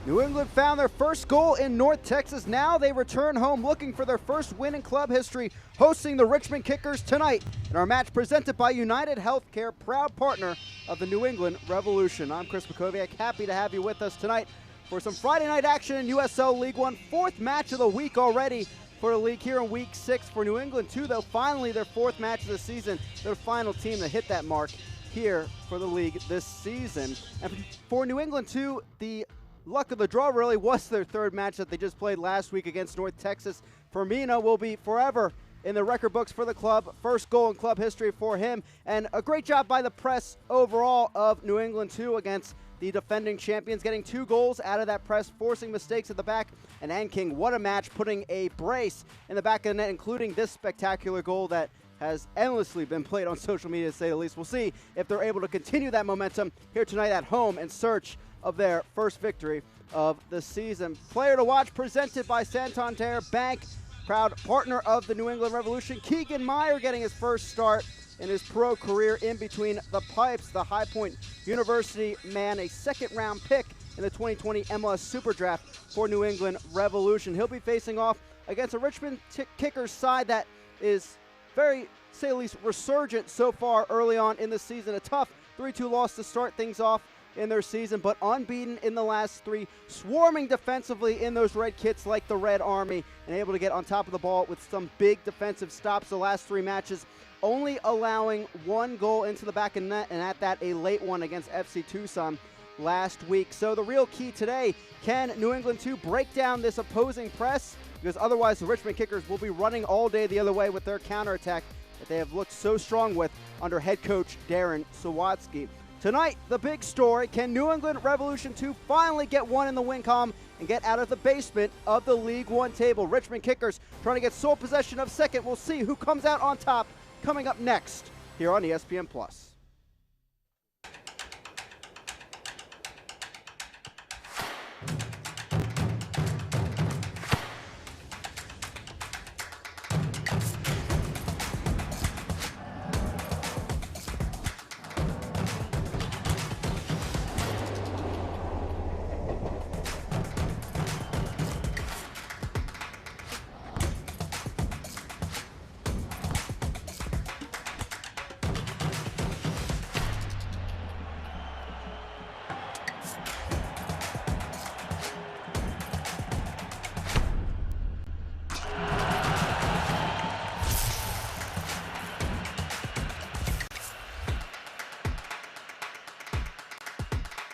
New England found their first goal in North Texas. Now they return home looking for their first win in club history, hosting the Richmond Kickers tonight in our match presented by United Healthcare, proud partner of the New England Revolution. I'm Chris Makoviak, happy to have you with us tonight for some Friday night action in USL League One. Fourth match of the week already for the league here in Week 6 for New England, too, though finally their fourth match of the season. They're the final team to hit that mark here for the league this season. And for New England, too, the luck of the draw really was their third match that they just played last week against North Texas. Firmino will be forever in the record books for the club. First goal in club history for him. And a great job by the press overall of New England, too, against the defending champions, getting 2 goals out of that press, forcing mistakes at the back. And Anking, what a match, putting a brace in the back of the net, including this spectacular goal that has endlessly been played on social media, to say the least. We'll see if they're able to continue that momentum here tonight at home in search of their first victory of the season. Player to watch presented by Santander Bank, proud partner of the New England Revolution. Keegan Meyer getting his first start in his pro career in between the pipes. The High Point University man, a second-round pick in the 2020 MLS Super Draft for New England Revolution. He'll be facing off against a Richmond Kickers side that is very, say the least, resurgent so far early on in the season. A tough 3-2 loss to start things off in their season, but unbeaten in the last 3, swarming defensively in those red kits like the Red Army, and able to get on top of the ball with some big defensive stops the last 3 matches, only allowing 1 goal into the back of net, and at that a late one against FC Tucson last week. So the real key today, can New England 2 break down this opposing press? Because otherwise the Richmond Kickers will be running all day the other way with their counterattack that they have looked so strong with under head coach Darren Sawatsky. Tonight, the big story, can New England Revolution 2 finally get one in the win column and get out of the basement of the League One table? Richmond Kickers trying to get sole possession of second. We'll see who comes out on top coming up next here on ESPN+.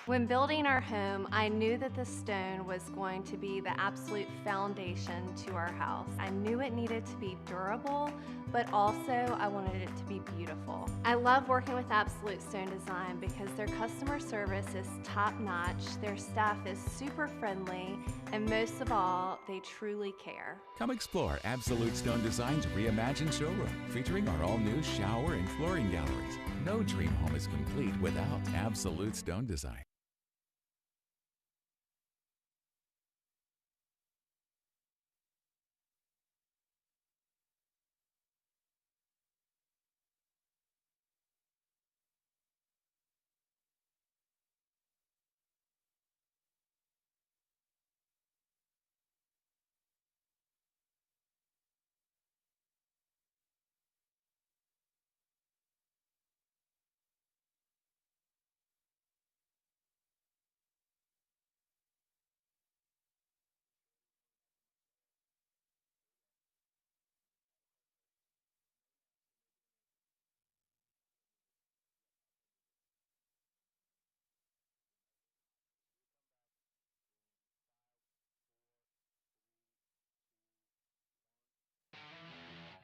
When building our home, I knew that the stone was going to be the absolute foundation to our house. I knew it needed to be durable, but also I wanted it to be beautiful. I love working with Absolute Stone Design because their customer service is top-notch, their staff is super friendly, and most of all, they truly care. Come explore Absolute Stone Design's reimagined showroom, featuring our all-new shower and flooring galleries. No dream home is complete without Absolute Stone Design.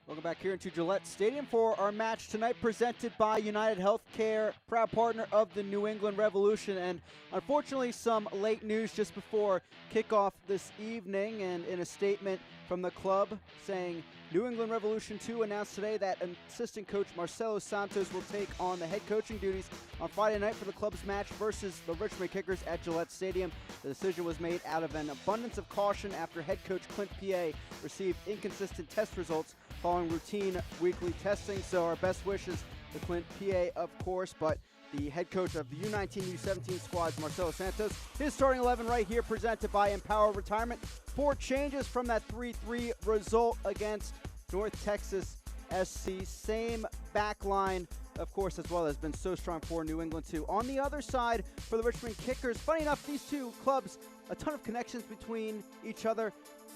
Welcome back here into Gillette Stadium for our match tonight, presented by United Healthcare, proud partner of the New England Revolution. And unfortunately, some late news just before kickoff this evening, and in a statement from the club saying New England Revolution 2 announced today that assistant coach Marcelo Santos will take on the head coaching duties on Friday night for the club's match versus the Richmond Kickers at Gillette Stadium. The decision was made out of an abundance of caution after head coach Clint P.A. received inconsistent test results following routine weekly testing. So our best wishes to Clint P.A., of course, but the head coach of the U19, U17 squads, Marcelo Santos. His starting 11 right here, presented by Empower Retirement. 4 changes from that 3-3 result against North Texas SC. Same back line, of course, as well, has been so strong for New England too. On the other side, for the Richmond Kickers, funny enough, these two clubs, a ton of connections between each other,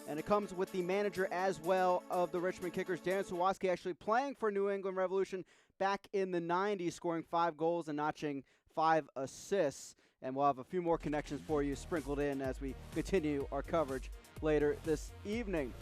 and it comes with the manager as well of the Richmond Kickers, Darren Sawatsky, actually playing for New England Revolution back in the 90s, scoring 5 goals and notching 5 assists. And we'll have a few more connections for you sprinkled in as we continue our coverage later this evening.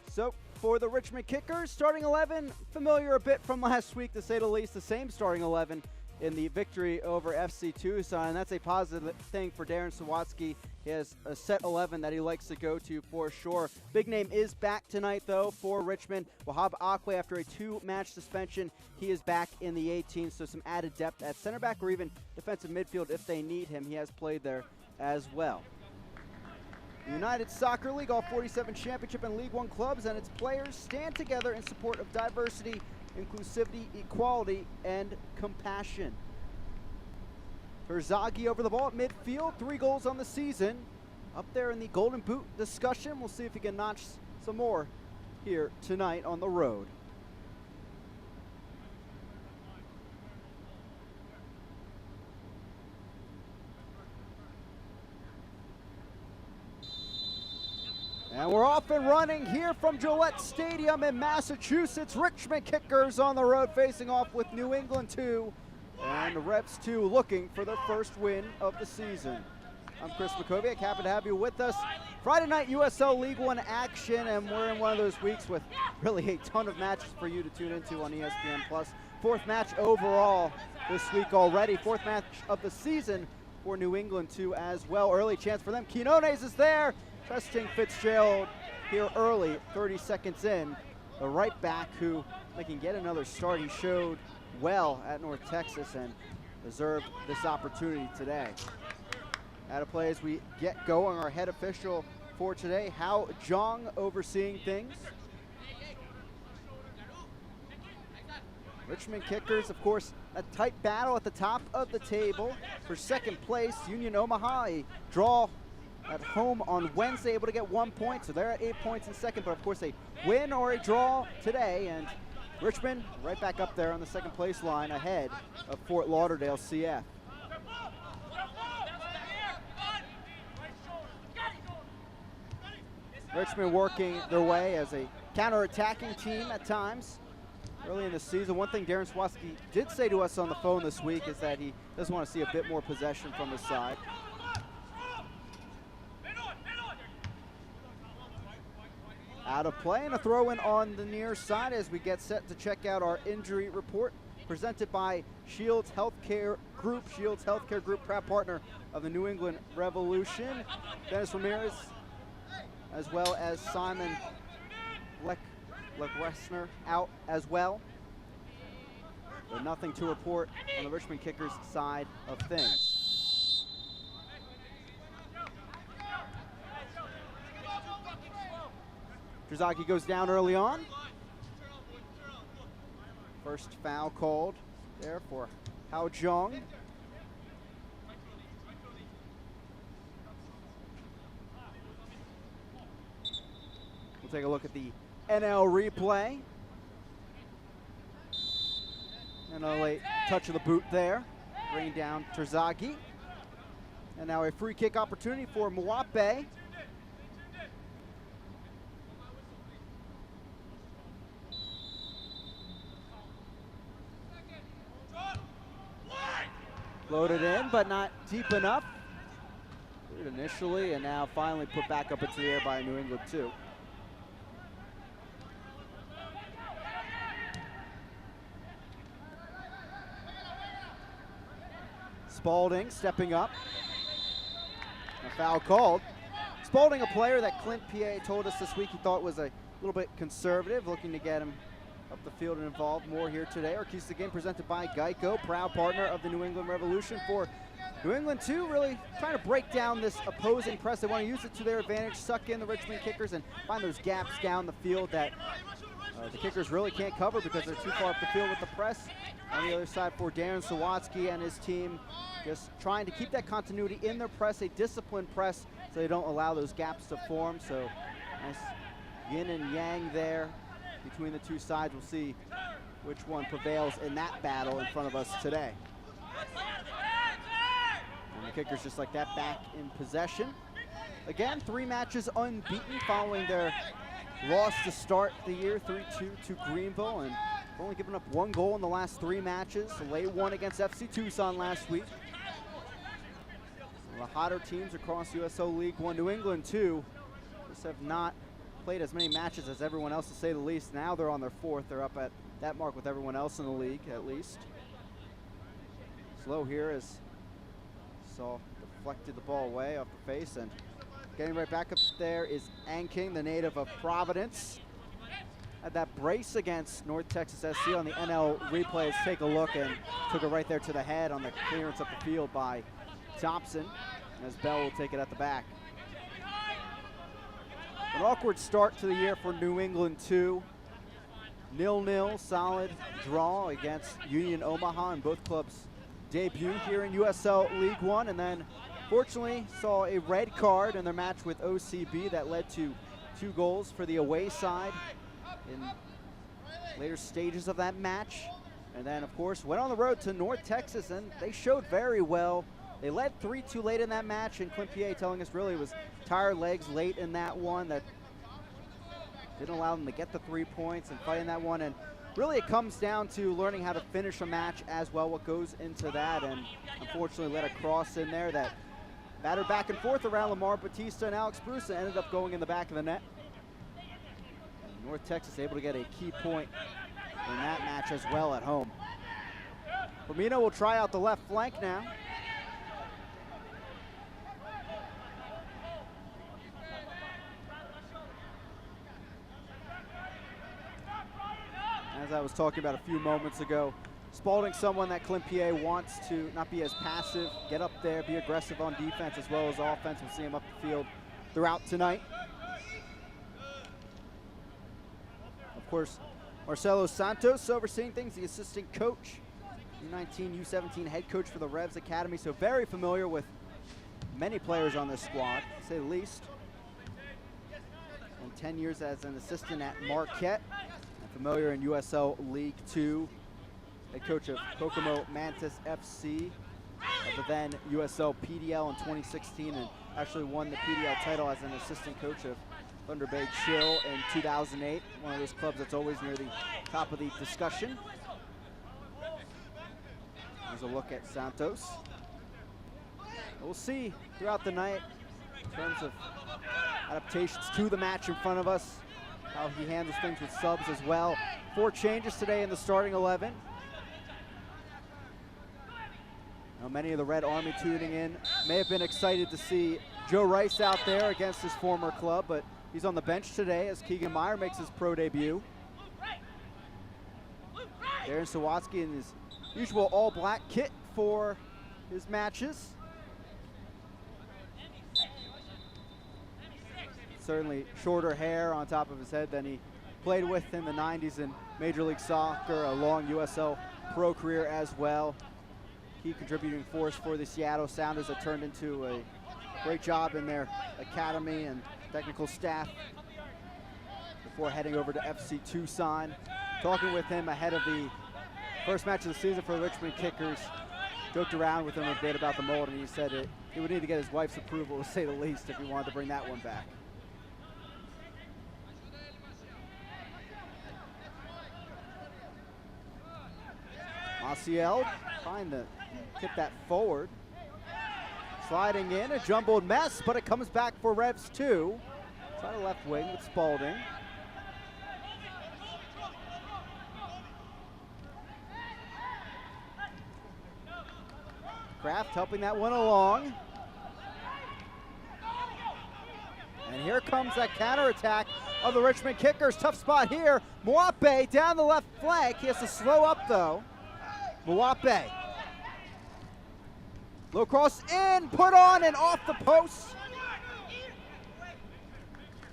So for the Richmond Kickers, starting 11, familiar a bit from last week, to say the least. The same starting 11 in the victory over FC Tucson, and that's a positive thing for Darren Sawatsky. He has a set 11 that he likes to go to for sure. Big name is back tonight, though, for Richmond. Wahab Akwe, after a 2-match suspension, he is back in the 18, so some added depth at center back or even defensive midfield if they need him. He has played there as well. The United Soccer League, all 47 championship and League One clubs and its players stand together in support of diversity, inclusivity, equality, and compassion. Terzaghi over the ball at midfield, 3 goals on the season. Up there in the Golden Boot discussion. We'll see if he can notch some more here tonight on the road. And we're off and running here from Gillette Stadium in Massachusetts. Richmond Kickers on the road facing off with New England 2. And the Revs 2 looking for their first win of the season. I'm Chris McCoviak, happy to have you with us. Friday night USL League One action, and we're in one of those weeks with really a ton of matches for you to tune into on ESPN+. 4th match overall this week already. 4th match of the season for New England 2 as well. Early chance for them. Quinones is there. Testing Fitzgerald here early, 30 seconds in. The right back who they can get another start. He showed well at North Texas and deserved this opportunity today. Out of play as we get going, our head official for today, Hao Jong, overseeing things. Richmond Kickers, of course, a tight battle at the top of the table for second place. Union Omaha, a draw at home on Wednesday, able to get 1 point, so they're at 8 points in second, but of course a win or a draw today, and Richmond right back up there on the second place line ahead of Fort Lauderdale CF. Richmond working their way as a counter-attacking team at times early in the season. One thing Darren Sawatsky did say to us on the phone this week is that he does want to see a bit more possession from his side. Out of play and a throw-in on the near side as we get set to check out our injury report presented by Shields Healthcare Group. Shields Healthcare Group, proud partner of the New England Revolution. Dennis Ramirez, as well as Simon Lecresner out as well. But nothing to report on the Richmond Kickers side of things. Terzaghi goes down early on. First foul called there for Hao Jong. We'll take a look at the NL replay. And a late touch of the boot there. Bringing down Terzaghi. And now a free kick opportunity for Mwape. Loaded in, but not deep enough. Cleared initially, and now finally put back up into the air by New England 2. Spalding stepping up. A foul called. Spalding, a player that Clint PA told us this week he thought was a little bit conservative, looking to get him up the field and involved more here today. Our keys to the game presented by Geico, proud partner of the New England Revolution. For New England 2, really trying to break down this opposing press. They want to use it to their advantage, suck in the Richmond Kickers, and find those gaps down the field that The kickers really can't cover because they're too far up the field with the press. On the other side for Darren Sawatsky and his team, just trying to keep that continuity in their press, a disciplined press, so they don't allow those gaps to form. So nice yin and yang there between the two sides. We'll see which one prevails in that battle in front of us today. And the kickers just like that back in possession. Again, 3 matches unbeaten following their loss to start the year, 3-2 to Greenville, and only given up 1 goal in the last 3 matches. A late one against FC Tucson last week. The hotter teams across USO League One, New England too, just have not played as many matches as everyone else, to say the least. Now they're on their 4th. They're up at that mark with everyone else in the league, at least. Slow here as Saul deflected the ball away off the face, and getting right back up there is Anking, the native of Providence. Had that brace against North Texas SC on the NL replays. Take a look, and took it right there to the head on the clearance up the field by Thompson, as Bell will take it at the back. An awkward start to the year for New England too. 0-0, solid draw against Union Omaha, and both clubs debut here in USL League One, and then fortunately saw a red card in their match with OCB that led to 2 goals for the away side in later stages of that match. And then of course went on the road to North Texas, and they showed very well. They led 3-2 late in that match, and Clint Pierre telling us really it was tired legs late in that one that didn't allow them to get the 3 points and fight in that one. And really it comes down to learning how to finish a match as well, what goes into that, and unfortunately let a cross in there that battered back and forth around Lamar Batista and Alex Bruce, and ended up going in the back of the net. And North Texas able to get a key point in that match as well at home. Firmino will try out the left flank now. As I was talking about a few moments ago, Spalding, someone that Clint Pierre wants to not be as passive, get up there, be aggressive on defense as well as offense. We'll see him up the field throughout tonight. Of course, Marcelo Santos overseeing things, the assistant coach, U19, U17 head coach for the Revs Academy, so very familiar with many players on this squad, to say the least. And 10 years as an assistant at Marquette, and familiar in USL League Two. Head coach of Kokomo Mantis FC, of the then USL PDL in 2016, and actually won the PDL title as an assistant coach of Thunder Bay Chill in 2008. One of those clubs that's always near the top of the discussion. Here's a look at Santos. We'll see throughout the night in terms of adaptations to the match in front of us, how he handles things with subs as well. 4 changes today in the starting 11. Now, many of the Red Army tuning in may have been excited to see Joe Rice out there against his former club, but he's on the bench today as Keegan Meyer makes his pro debut. Darren Sawatsky in his usual all-black kit for his matches. Certainly shorter hair on top of his head than he played with in the 90s in Major League Soccer, a long USL pro career as well. Key contributing force for the Seattle Sounders that turned into a great job in their academy and technical staff before heading over to FC Tucson. Talking with him ahead of the first match of the season for the Richmond Kickers, joked around with him a bit about the mold, and he said he would need to get his wife's approval, to say the least, if he wanted to bring that one back. Maciel trying to tip that forward. Sliding in, a jumbled mess, but it comes back for Revs too. Try to left wing with Spalding. Kraft helping that one along. And here comes that counterattack of the Richmond Kickers. Tough spot here. Mwape down the left flank. He has to slow up though. Mwape. Low cross in, put on and off the post.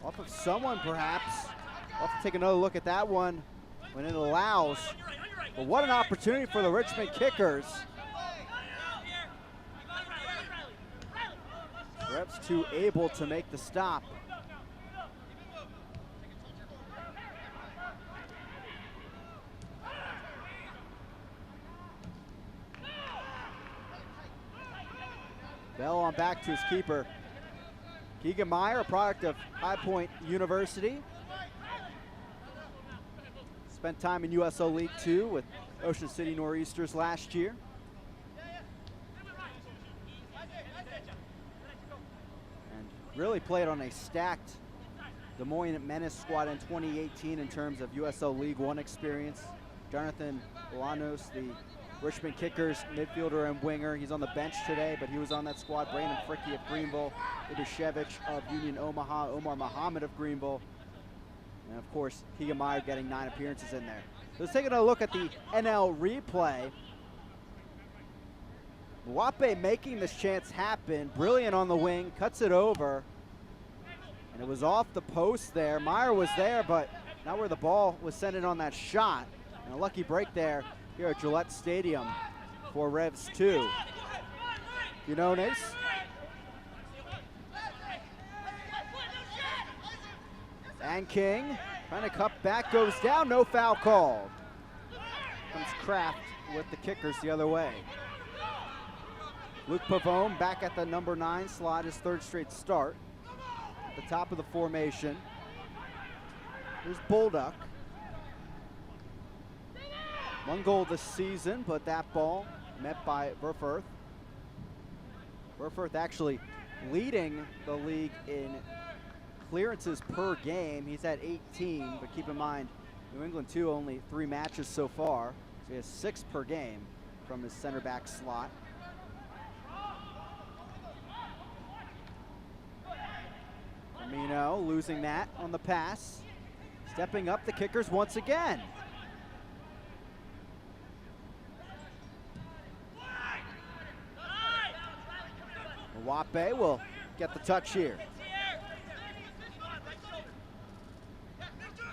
Off of someone perhaps. We'll have to take another look at that one when it allows. But what an opportunity for the Richmond Kickers. Revs 2 able to make the stop. Bell on back to his keeper. Keegan Meyer, a product of High Point University. Spent time in USO League 2 with Ocean City Nor'easters last year. And really played on a stacked Des Moines Menace squad in 2018 in terms of USO League 1 experience. Jonathan Bolanos, the Richmond Kickers midfielder and winger. He's on the bench today, but he was on that squad. Brandon Fricky of Greenville, Ibishevich of Union Omaha, Omar Muhammad of Greenville, and of course, Keegan Meyer getting 9 appearances in there. So let's take a look at the NL replay. Mwape making this chance happen. Brilliant on the wing, cuts it over. And it was off the post there. Meyer was there, but not where the ball was sent in on that shot. And a lucky break there here at Gillette Stadium for Revs 2. Quinones. And King trying to cut back, goes down, no foul called. Comes Kraft with the kickers the other way. Luke Pavone back at the number 9 slot, his 3rd straight start. At the top of the formation. Here's Bolduc. 1 goal this season, but that ball met by Verfurth. Verfurth actually leading the league in clearances per game. He's at 18, but keep in mind, New England 2 only 3 matches so far. So he has 6 per game from his center back slot. Firmino losing that on the pass. Stepping up the kickers once again. Mwape will get the touch here.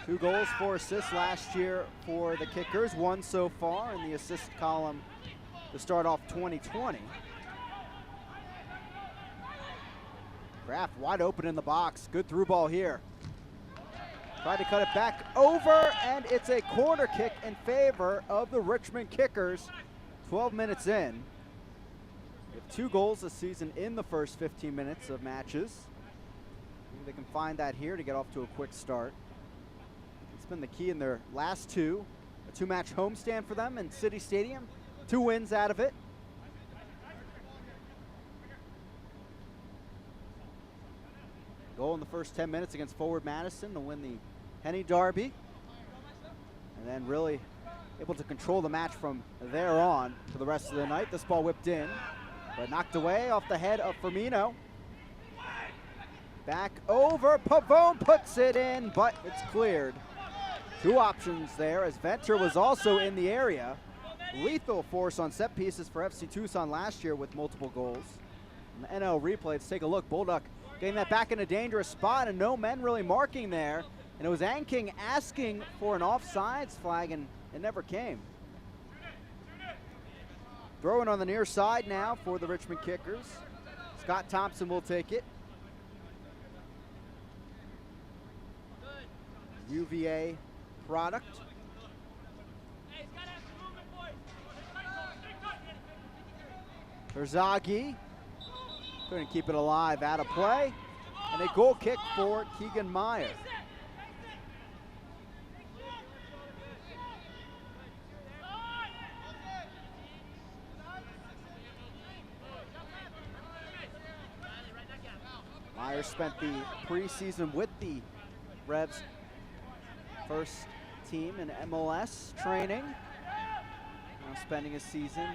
2 goals, 4 assists last year for the Kickers. 1 so far in the assist column to start off 2020. Kraft wide open in the box. Good through ball here. Tried to cut it back over, and it's a corner kick in favor of the Richmond Kickers. 12 minutes in. They have 2 goals this season in the first 15 minutes of matches. Maybe they can find that here to get off to a quick start. It's been the key in their last 2. A 2-match homestand for them in City Stadium. 2 wins out of it. Goal in the first 10 minutes against Forward Madison to win the Henny Derby. And then really able to control the match from there on for the rest of the night. This ball whipped in, but knocked away off the head of Firmino. Back over, Pavone puts it in, but it's cleared. 2 options there, as Venter was also in the area. Lethal force on set pieces for FC Tucson last year with multiple goals. And the NL replay, let's take a look. Bolduc getting that back in a dangerous spot, and no men really marking there. And it was Anking asking for an offsides flag, and it never came. Throwing on the near side now for the Richmond Kickers. Scott Thompson will take it. UVA product. Herzagi couldn't keep it alive, out of play. And a goal kick for Keegan Meyer. Meyer spent the preseason with the Revs first team in MLS training. Now spending his season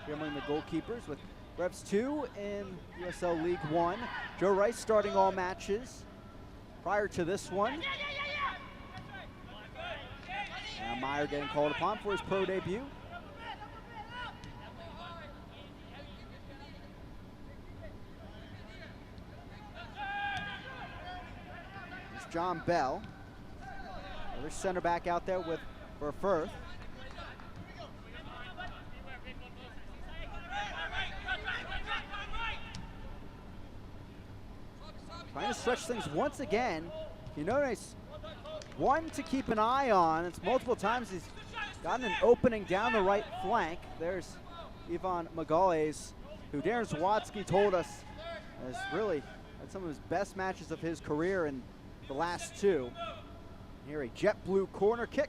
here among the goalkeepers with Revs 2 in USL League 1. Joe Rice starting all matches prior to this one. Now Meyer getting called upon for his pro debut. There's John Bell. There's center back out there for Firth. Trying to stretch things once again. You notice one to keep an eye on. It's multiple times he's gotten an opening down the right flank. There's Ivan Magales, who Darren Zawatsky told us has really had some of his best matches of his career in the last two. Here a jet blue corner kick,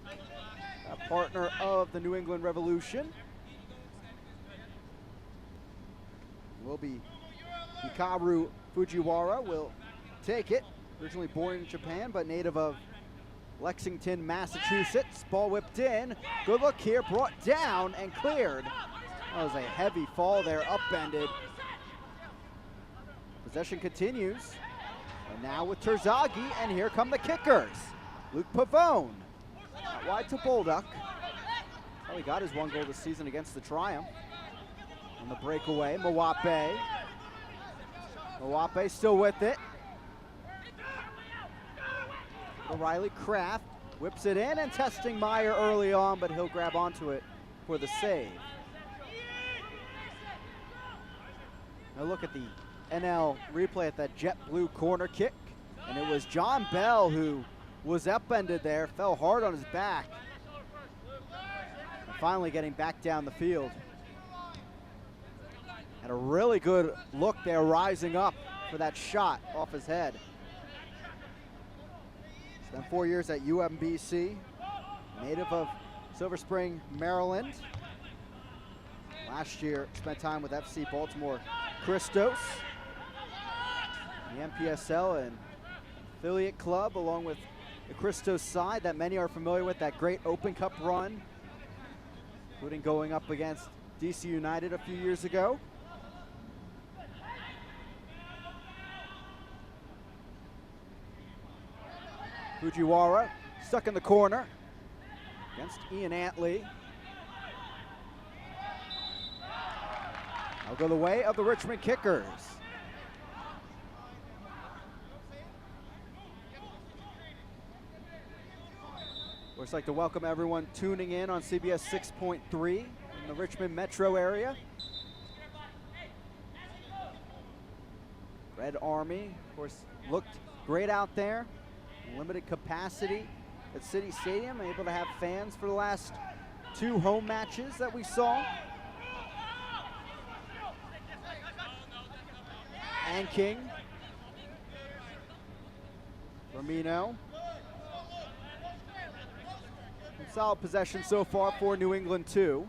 a partner of the New England Revolution. Will be Hikaru Fujiwara will take it. Originally born in Japan, but native of Lexington, Massachusetts. Ball whipped in. Good look here, brought down and cleared. That was a heavy fall there, upended. Possession continues. And now with Terzaghi, and here come the kickers. Luke Pavone, out wide to Bolduc. Oh, he got his one goal this season against the Triumph. On the breakaway, Mwape. Mwape still with it. Riley Kraft whips it in and testing Meyer early on, but he'll grab onto it for the save. Now look at the NL replay at that jet blue corner kick. And it was John Bell who was upended there, fell hard on his back. And finally getting back down the field. Had a really good look there, rising up for that shot off his head. Spent 4 years at UMBC, native of Silver Spring, Maryland. Last year spent time with FC Baltimore Christos, the MPSL and affiliate club, along with the Christos side that many are familiar with, that great Open Cup run, including going up against DC United a few years ago. Fujiwara stuck in the corner against Ian Antley. I'll go the way of the Richmond Kickers. Of course, I'd like to welcome everyone tuning in on CBS 6.3 in the Richmond metro area. Red Army, of course, looked great out there. Limited capacity at City Stadium, able to have fans for the last two home matches that we saw. And King. Firmino. Solid possession so far for New England too.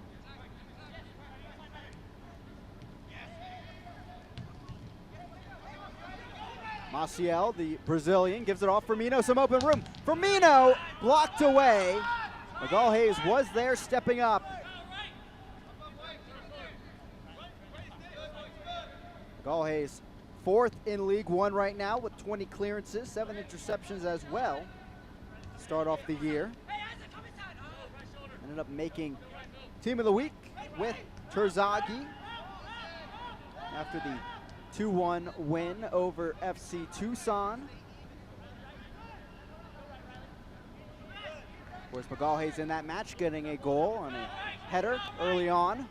Maciel, the Brazilian, gives it off. Firmino, some open room. Firmino blocked away. Magalhaes was there, stepping up. Magalhaes fourth in League One right now with 20 clearances, 7 interceptions as well. Start off the year. Ended up making Team of the Week with Terzaghi after the 2-1 win over FC Tucson. Of course, Magalhaes in that match getting a goal on a header early on.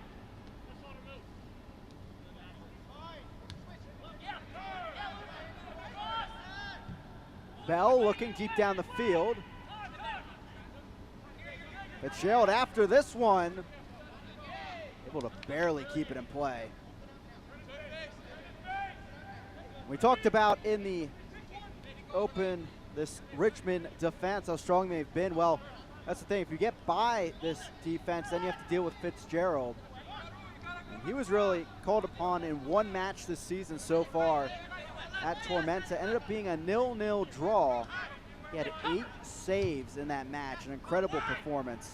Bell looking deep down the field. Fitzgerald after this one, able to barely keep it in play. We talked about in the open this Richmond defense, how strong they've been. Well, that's the thing. If you get by this defense, then you have to deal with Fitzgerald. And he was really called upon in one match this season so far at Tormenta. Ended up being a 0-0 draw. He had 8 saves in that match, an incredible performance.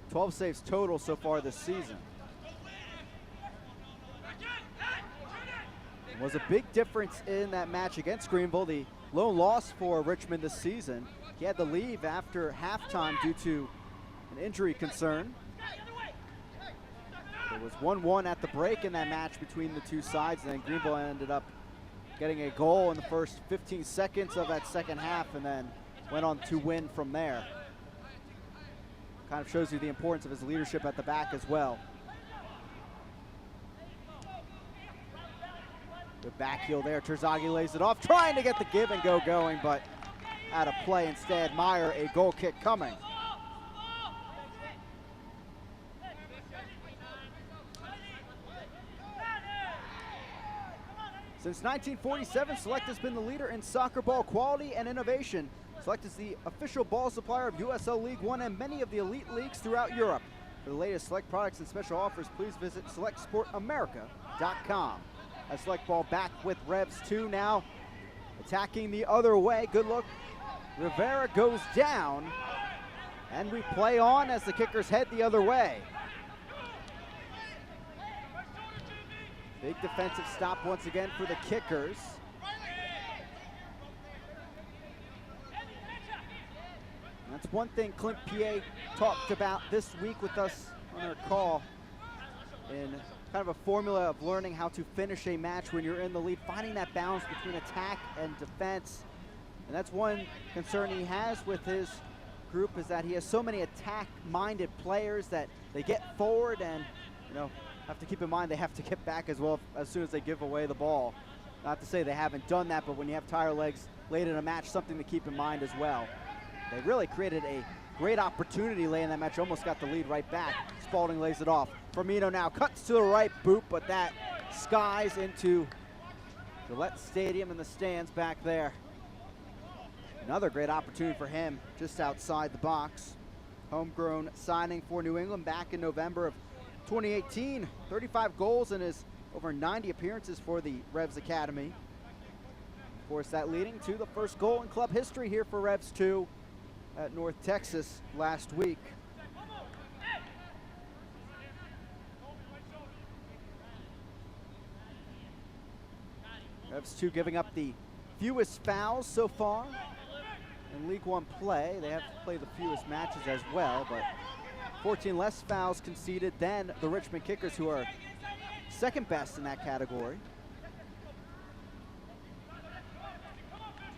12 saves total so far this season. Was a big difference in that match against Greenville, the lone loss for Richmond this season. He had to leave after halftime due to an injury concern. There was 1-1 at the break in that match between the two sides, and then Greenville ended up getting a goal in the first 15 seconds of that second half and then went on to win from there. Kind of shows you the importance of his leadership at the back as well. Good back heel there. Terzaghi lays it off, trying to get the give and go going, but out of play instead. Meyer, a goal kick coming. Since 1947, Select has been the leader in soccer ball quality and innovation. Select is the official ball supplier of USL League One and many of the elite leagues throughout Europe. For the latest Select products and special offers, please visit selectsportamerica.com. A Select ball back with Revs 2 now attacking the other way. Good look. Rivera goes down, and we play on as the kickers head the other way. Big defensive stop once again for the kickers. And that's one thing Clint Piet talked about this week with us on our call, in kind of a formula of learning how to finish a match when you're in the lead, finding that balance between attack and defense. And that's one concern he has with his group, is that he has so many attack-minded players that they get forward and, you know, have to keep in mind they have to get back as well as soon as they give away the ball. Not to say they haven't done that, but when you have tire legs late in a match, something to keep in mind as well. They really created a great opportunity late in that match, almost got the lead right back. Spalding lays it off. Firmino now cuts to the right boot, but that skies into Gillette Stadium in the stands back there. Another great opportunity for him just outside the box. Homegrown signing for New England back in November of 2018. 35 goals in his over 90 appearances for the Revs Academy. Of course, that leading to the first goal in club history here for Revs 2 at North Texas last week. Revs 2 giving up the fewest fouls so far in League One play. They have played the fewest matches as well, but 14 less fouls conceded than the Richmond Kickers, who are second best in that category.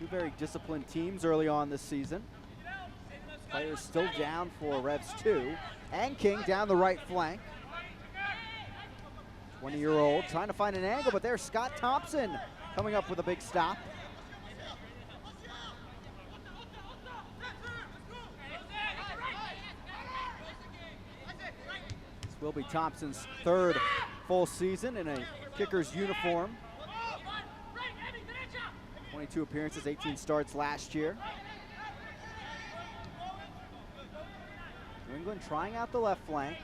Two very disciplined teams early on this season. Players still down for Revs 2. And King down the right flank. 20-year-old trying to find an angle, but there's Scott Thompson coming up with a big stop. This will be Thompson's third full season in a Kickers uniform. 22 appearances, 18 starts last year. New England trying out the left flank.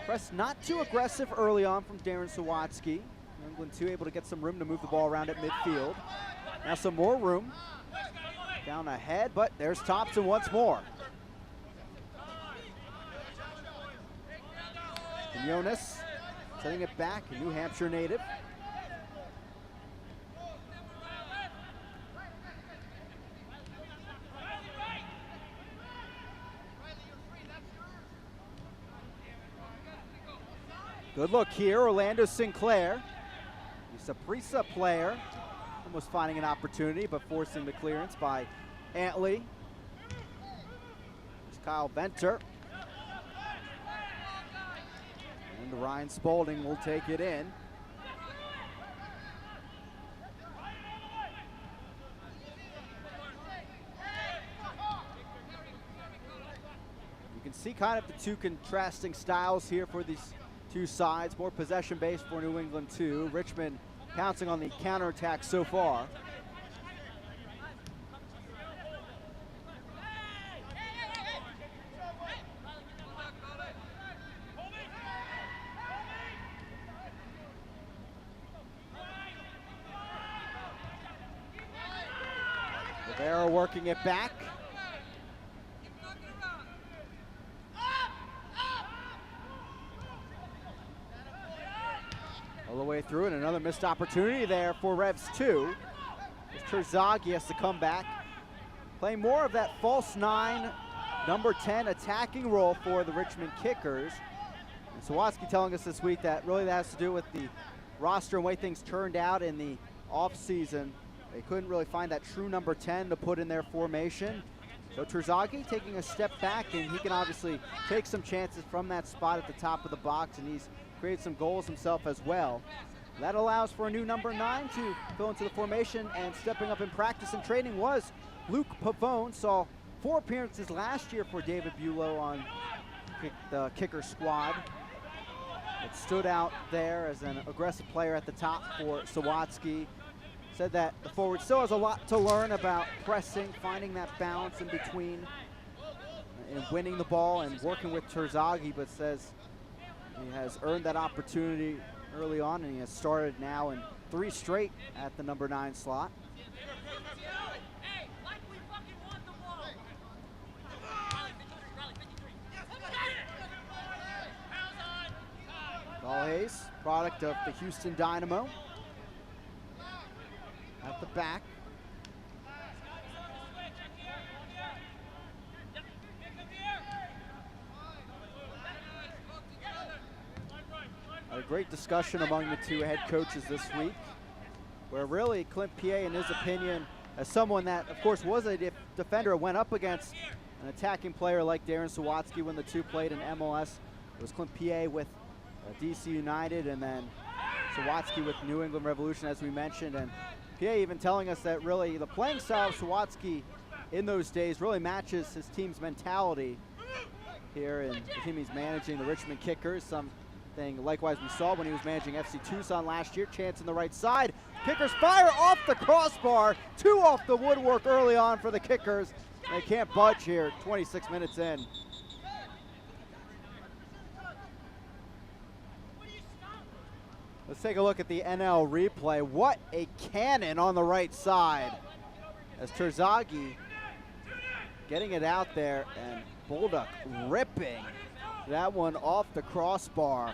Press not too aggressive early on from Darren Sawatsky. New England 2 able to get some room to move the ball around at midfield. Now some more room. Down ahead, but there's Thompson once more. Jonas setting it back, a New Hampshire native. Good look here, Orlando Sinclair. He's a Prisa player, almost finding an opportunity, but forcing the clearance by Antley. There's Kyle Venter. And Ryan Spalding will take it in. You can see kind of the two contrasting styles here for these two sides. More possession-based for New England 2. Richmond pouncing on the counterattack so far. Rivera working it back. All the way through, and another missed opportunity there for Revs 2. Terzaghi has to come back. Playing more of that false 9, number 10 attacking role for the Richmond Kickers. And Sawatsky telling us this week that really that has to do with the roster and way things turned out in the offseason. They couldn't really find that true number 10 to put in their formation. So Terzaghi taking a step back, and he can obviously take some chances from that spot at the top of the box, and he's created some goals himself as well. That allows for a new number 9 to fill into the formation, and stepping up in practice and training was Luke Pavone. Saw 4 appearances last year for David Bulow on the kicker squad. It stood out there as an aggressive player at the top for Sawatsky. Said that the forward still has a lot to learn about pressing, finding that balance in between, and winning the ball and working with Terzaghi, but says he has earned that opportunity early on, and he has started now in 3 straight at the number 9 slot. Paul Hayes, product of the Houston Dynamo, at the back. A great discussion among the 2 head coaches this week, where really Clint Piet, in his opinion, as someone that, of course, was a defender, went up against an attacking player like Darren Sawatsky when the 2 played in MLS. It was Clint Piet with DC United, and then Sawatsky with New England Revolution, as we mentioned. And Piet even telling us that really the playing style of Sawatsky in those days really matches his team's mentality here, and the team he's managing, the Richmond Kickers, something likewise we saw when he was managing FC Tucson last year. Chance in the right side. Kickers fire off the crossbar. 2 off the woodwork early on for the Kickers. They can't budge here, 26 minutes in. Let's take a look at the NL replay. What a cannon on the right side, as Terzaghi getting it out there, and Bolduc ripping that one off the crossbar.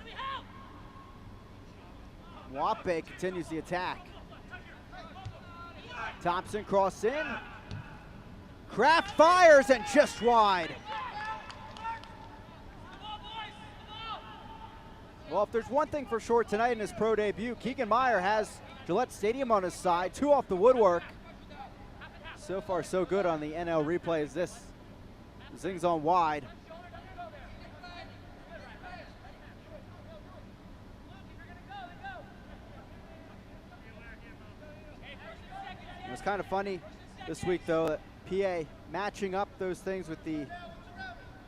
Wape continues the attack. Thompson cross in. Kraft fires and just wide. Well, if there's one thing for sure tonight in his pro debut, Keegan Meyer has Gillette Stadium on his side, 2 off the woodwork. So far, so good on the NL replay as this zings on wide. It was kind of funny this week, though, that PA matching up those things with the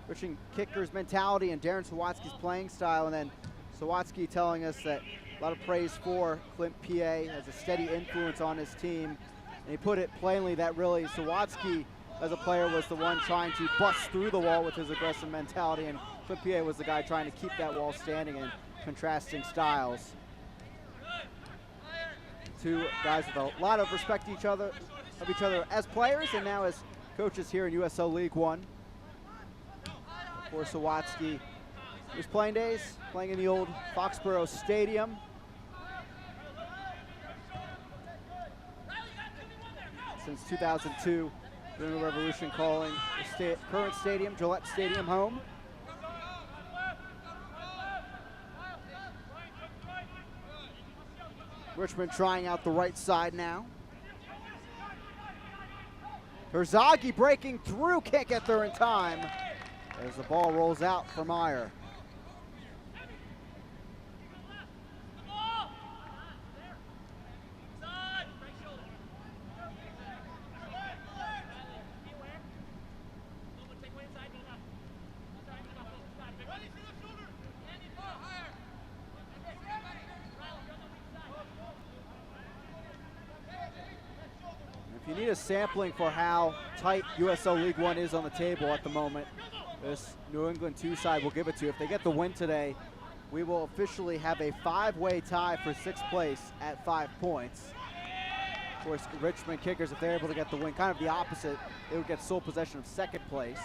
Richmond Kickers mentality and Darren Sawatsky's playing style, and then Sawatsky telling us that a lot of praise for Clint Piet as a steady influence on his team. And he put it plainly that really Sawatsky as a player was the one trying to bust through the wall with his aggressive mentality, and Clint Piet was the guy trying to keep that wall standing in contrasting styles. 2 guys with a lot of respect to each other as players and now as coaches here in USL League One. For Sawatsky, his playing days, playing in the old Foxborough Stadium. Since 2002, New England Revolution calling the current stadium, Gillette Stadium, home. Richmond trying out the right side now. Terzaghi breaking through, can't get there in time as the ball rolls out for Meyer. If you need a sampling for how tight USL League One is on the table at the moment, this New England 2 side will give it to you. If they get the win today, we will officially have a 5-way tie for 6th place at 5 points. Of course, Richmond Kickers, if they're able to get the win, kind of the opposite, they would get sole possession of 2nd place.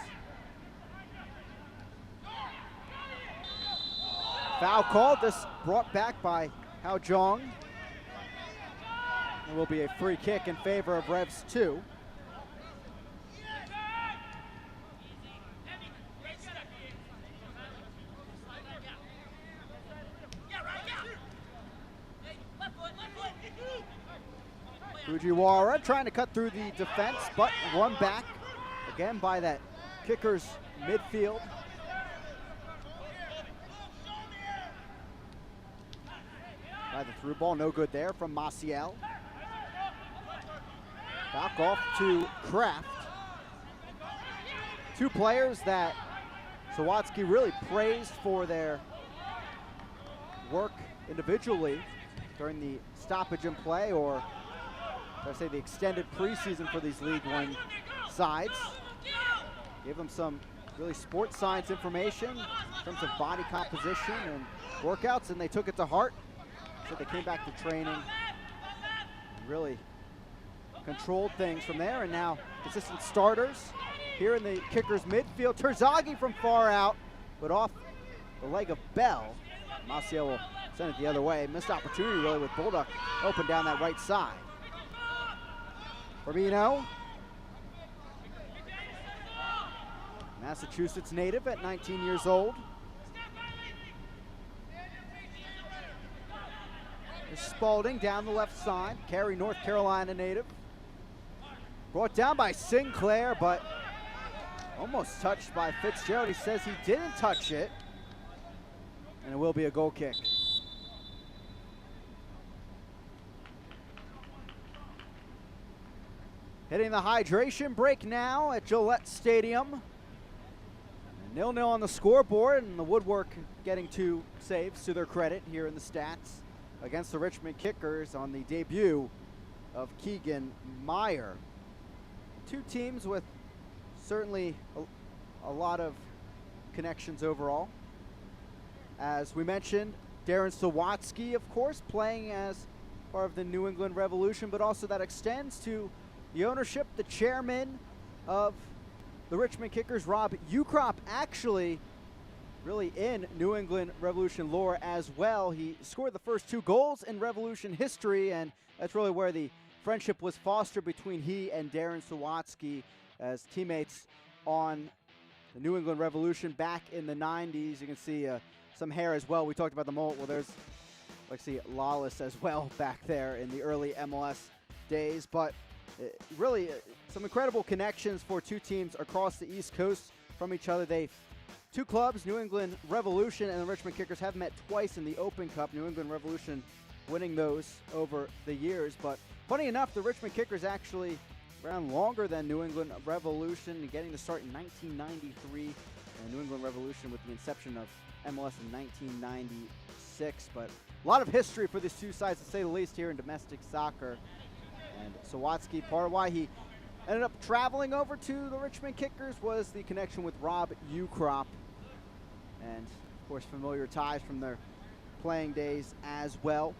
Foul called, this brought back by Hao Jong. It will be a free kick in favor of Revs 2. Fujiwara trying to cut through the defense, but run back again by that Kickers midfield. By the through ball, no good there from Maciel. Back off to Kraft. Two players that Sawatsky really praised for their work individually during the stoppage in play, or should I say the extended preseason for these League One sides. Gave them some really sports science information in terms of body composition and workouts, and they took it to heart. So they came back to training and really controlled things from there, and now consistent starters here in the Kickers midfield. Terzaghi from far out, but off the leg of Bell. Maciel will send it the other way. Missed opportunity really with Bulldog open down that right side. Firmino, Massachusetts native at 19 years old. There's Spalding down the left side. Cary, North Carolina native. Brought down by Sinclair, but almost touched by Fitzgerald. He says he didn't touch it, and it will be a goal kick. Hitting the hydration break now at Gillette Stadium. 0-0 on the scoreboard, and the Woodwork getting 2 saves to their credit here in the stats against the Richmond Kickers on the debut of Keegan Meyer. Two teams with certainly a lot of connections overall. As we mentioned, Darren Sawatsky, of course, playing as part of the New England Revolution, but also that extends to the ownership, the chairman of the Richmond Kickers, Rob Ukrop, actually really in New England Revolution lore as well. He scored the first 2 goals in Revolution history, and that's really where the friendship was fostered between he and Darren Sawatsky as teammates on the New England Revolution back in the 90s. You can see some hair as well. We talked about the mullet. Well, there's, let's see, Lawless as well back there in the early MLS days. But really some incredible connections for two teams across the East Coast from each other. Two clubs, New England Revolution and the Richmond Kickers, have met twice in the Open Cup. New England Revolution winning those over the years. But funny enough, the Richmond Kickers actually around longer than New England Revolution, getting to start in 1993, and New England Revolution with the inception of MLS in 1996. But a lot of history for these two sides, to say the least, here in domestic soccer. And Sawatsky, part of why he ended up traveling over to the Richmond Kickers was the connection with Rob Ukrop, and of course familiar ties from their playing days as well.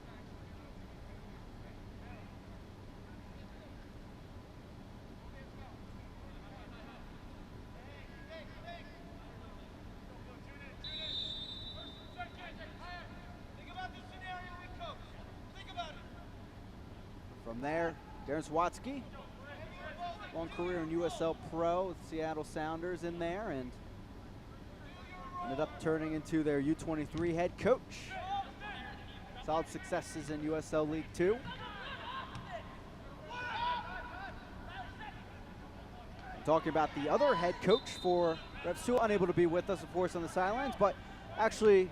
From there, Darren Sawatsky, long career in USL Pro with Seattle Sounders in there, and ended up turning into their U23 head coach. Solid successes in USL League 2. Talking about the other head coach for Rev 2, unable to be with us, of course, on the sidelines, but actually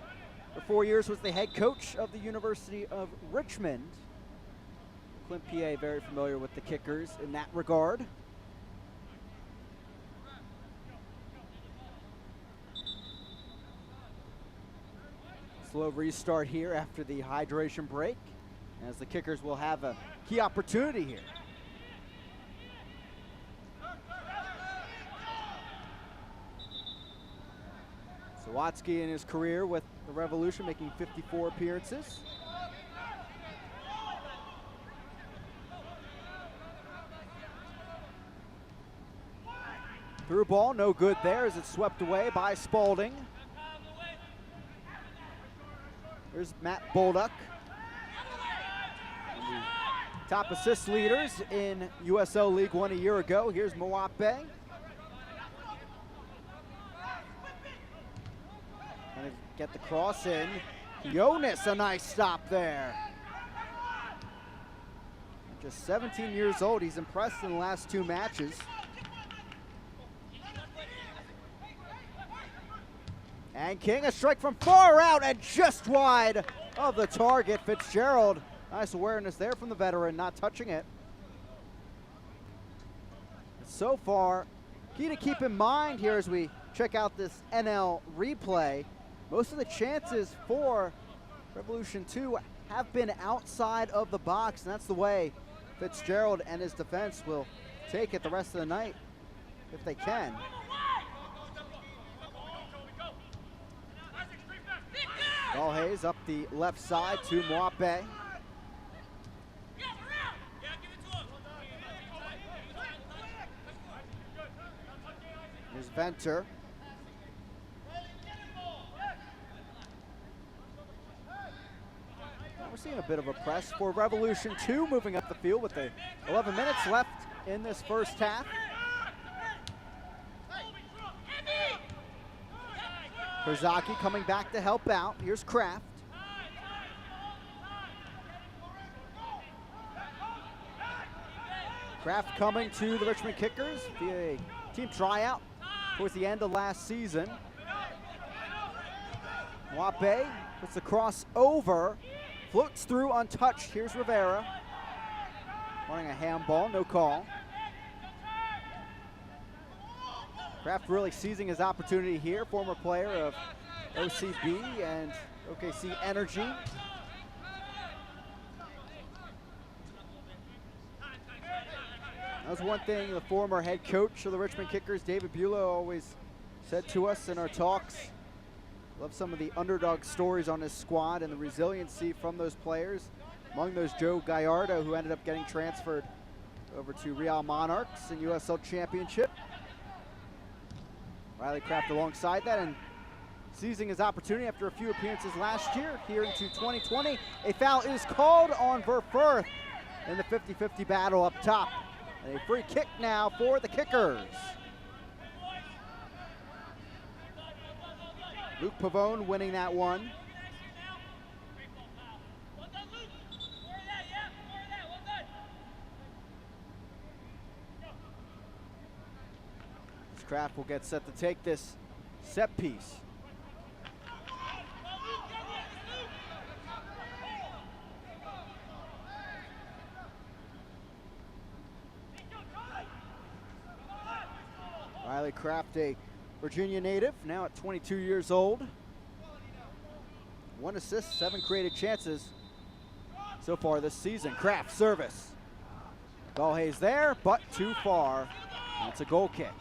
for 4 years was the head coach of the University of Richmond. Clint P.A. very familiar with the Kickers in that regard. Slow restart here after the hydration break, as the Kickers will have a key opportunity here. Sawatsky in his career with the Revolution making 54 appearances. Through ball, no good there as it's swept away by Spalding. There's Matt Bolduck. And the top assist leaders in USL League 1 a year ago. Here's Mwape. Trying to get the cross in. Jonas, a nice stop there. Just 17 years old. He's impressed in the last 2 matches. And King, a strike from far out and just wide of the target. Fitzgerald, nice awareness there from the veteran, not touching it. So far, key to keep in mind here as we check out this NL replay, most of the chances for Revolution 2 have been outside of the box, and that's the way Fitzgerald and his defense will take it the rest of the night if they can. Hayes up the left side to Mwape. Here's Venter. Now we're seeing a bit of a press for Revolution 2 moving up the field with the 11 minutes left in this first half. Herzaki coming back to help out. Here's Kraft. Kraft coming to the Richmond Kickers via a team tryout towards the end of last season. Mwape puts the cross over, floats through untouched. Here's Rivera. Running a handball, no call. Kraft really seizing his opportunity here, former player of OCB and OKC Energy. That was one thing the former head coach of the Richmond Kickers, David Bulow, always said to us in our talks. Love some of the underdog stories on his squad and the resiliency from those players. Among those, Joe Gallardo, who ended up getting transferred over to Real Monarchs in USL Championship. Riley Kraft alongside that and seizing his opportunity after a few appearances last year here into 2020. A foul is called on Verfurth in the 50-50 battle up top. And a free kick now for the Kickers. Luke Pavone winning that one. Kraft will get set to take this set piece. Riley Kraft, a Virginia native, now at 22 years old. 1 assist, 7 created chances so far this season. Kraft service. Hayes there, but too far. That's a goal kick.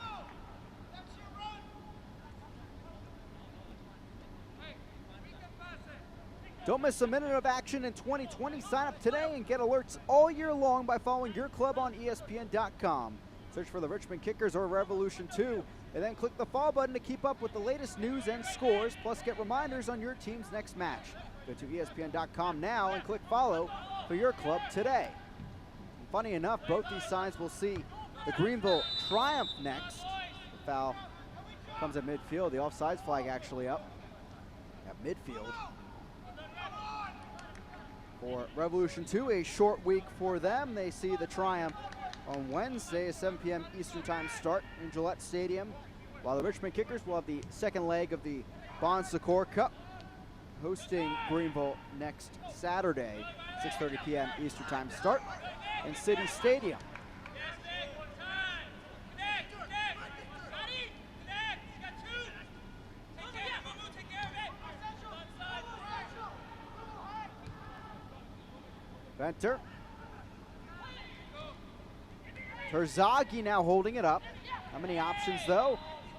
Don't miss a minute of action in 2020. Sign up today and get alerts all year long by following your club on ESPN.com. Search for the Richmond Kickers or Revolution 2, and then click the follow button to keep up with the latest news and scores, plus get reminders on your team's next match. Go to ESPN.com now and click follow for your club today. And funny enough, both these sides will see the Greenville Triumph next. The foul comes at midfield. The offsides flag actually up at midfield. For Revolution 2, a short week for them. They see the Triumph on Wednesday, a 7 p.m. Eastern Time start in Gillette Stadium, while the Richmond Kickers will have the second leg of the Bon Secours Cup, hosting Greenville next Saturday, 6:30 p.m. Eastern Time start in City Stadium. Venter. Herzaki now holding it up. How many options though?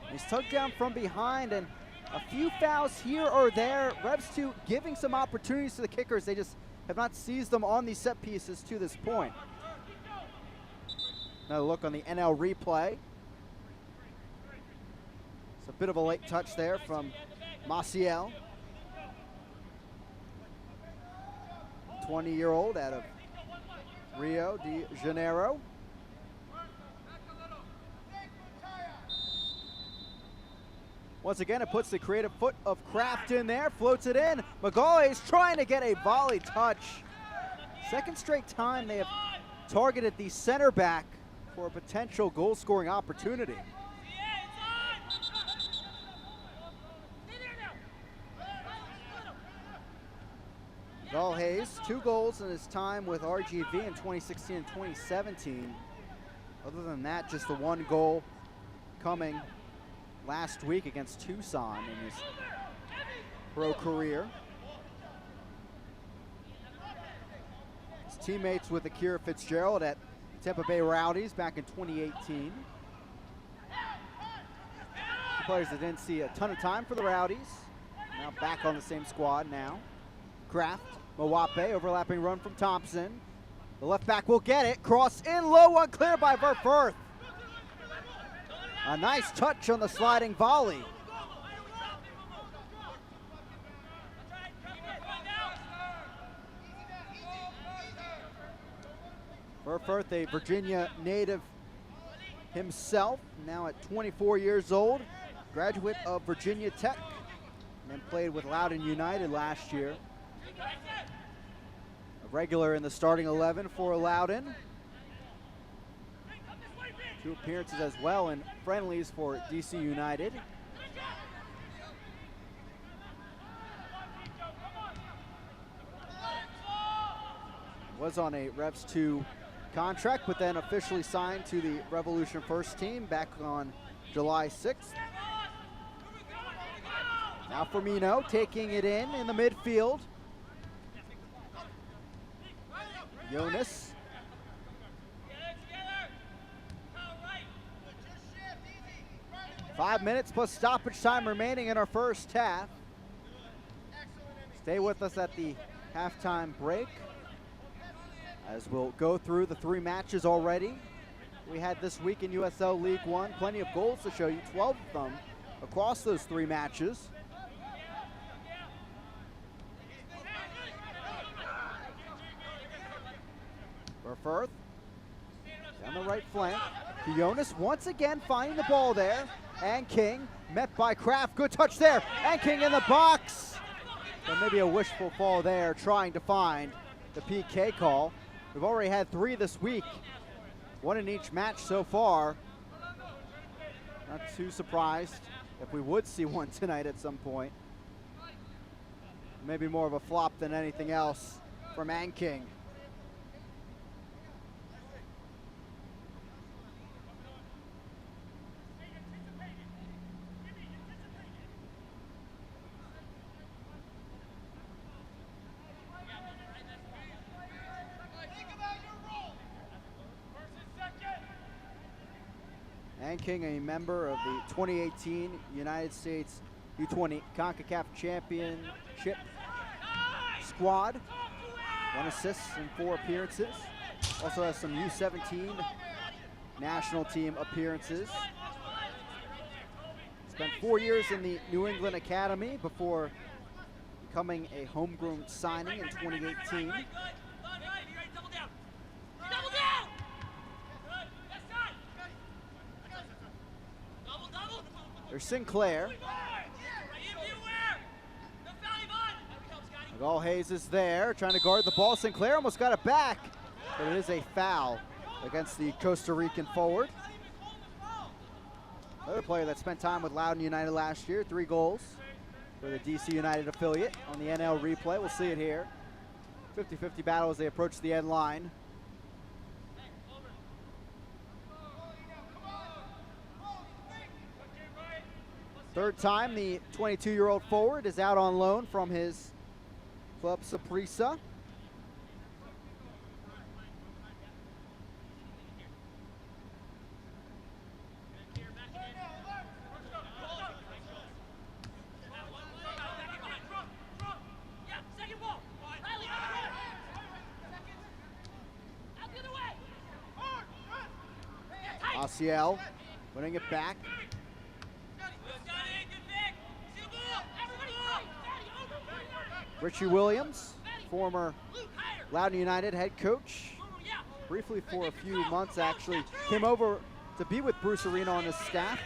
He's tugged down from behind and a few fouls here or there. Revs 2 giving some opportunities to the Kickers. They just have not seized them on these set pieces to this point. Another look on the NL replay. It's a bit of a late touch there from Maciel. 20-year-old out of Rio de Janeiro. Once again, it puts the creative foot of Kraft in there, floats it in. Magalhaes trying to get a volley touch. Second straight time they have targeted the center back for a potential goal-scoring opportunity. Gal Hayes, 2 goals in his time with RGV in 2016 and 2017. Other than that, just the 1 goal coming last week against Tucson in his pro career. His teammates with Akira Fitzgerald at Tampa Bay Rowdies back in 2018. Players that didn't see a ton of time for the Rowdies, now back on the same squad now. Kraft, Mawape, overlapping run from Thompson. The left back will get it, cross in low, one cleared by Verfurth. A nice touch on the sliding volley. Verfurth, a Virginia native himself, now at 24 years old, graduate of Virginia Tech, and then played with Loudoun United last year. A regular in the starting 11 for Loudoun. 2 appearances as well in friendlies for DC United. Was on a Revs 2 contract, but then officially signed to the Revolution first team back on July 6th. Now Firmino taking it in the midfield. Jonas. 5 minutes plus stoppage time remaining in our first half. Stay with us at the halftime break as we'll go through the 3 matches already we had this week in USL League One. Plenty of goals to show you, 12 of them across those 3 matches. Verfurth down the right flank. Jonas once again finding the ball there. And King met by Kraft. Good touch there. And King in the box. So maybe a wishful fall there, trying to find the PK call. We've already had 3 this week, 1 in each match so far. Not too surprised if we would see one tonight at some point. Maybe more of a flop than anything else from King. King, a member of the 2018 United States U20 CONCACAF Championship squad. 1 assist in 4 appearances. Also has some U17 national team appearances. Spent 4 years in the New England Academy before becoming a homegrown signing in 2018. There's Sinclair. Gal Hayes is there, trying to guard the ball. Sinclair almost got it back, but it is a foul against the Costa Rican forward. Another player that spent time with Loudoun United last year, 3 goals for the DC United affiliate on the NL replay. We'll see it here. 50-50 battle as they approach the end line. Third time the 22-year-old forward is out on loan from his club Saprissa. Asiel winning it back. Richie Williams, former Loudoun United head coach, briefly for a few months actually, came over to be with Bruce Arena on his staff,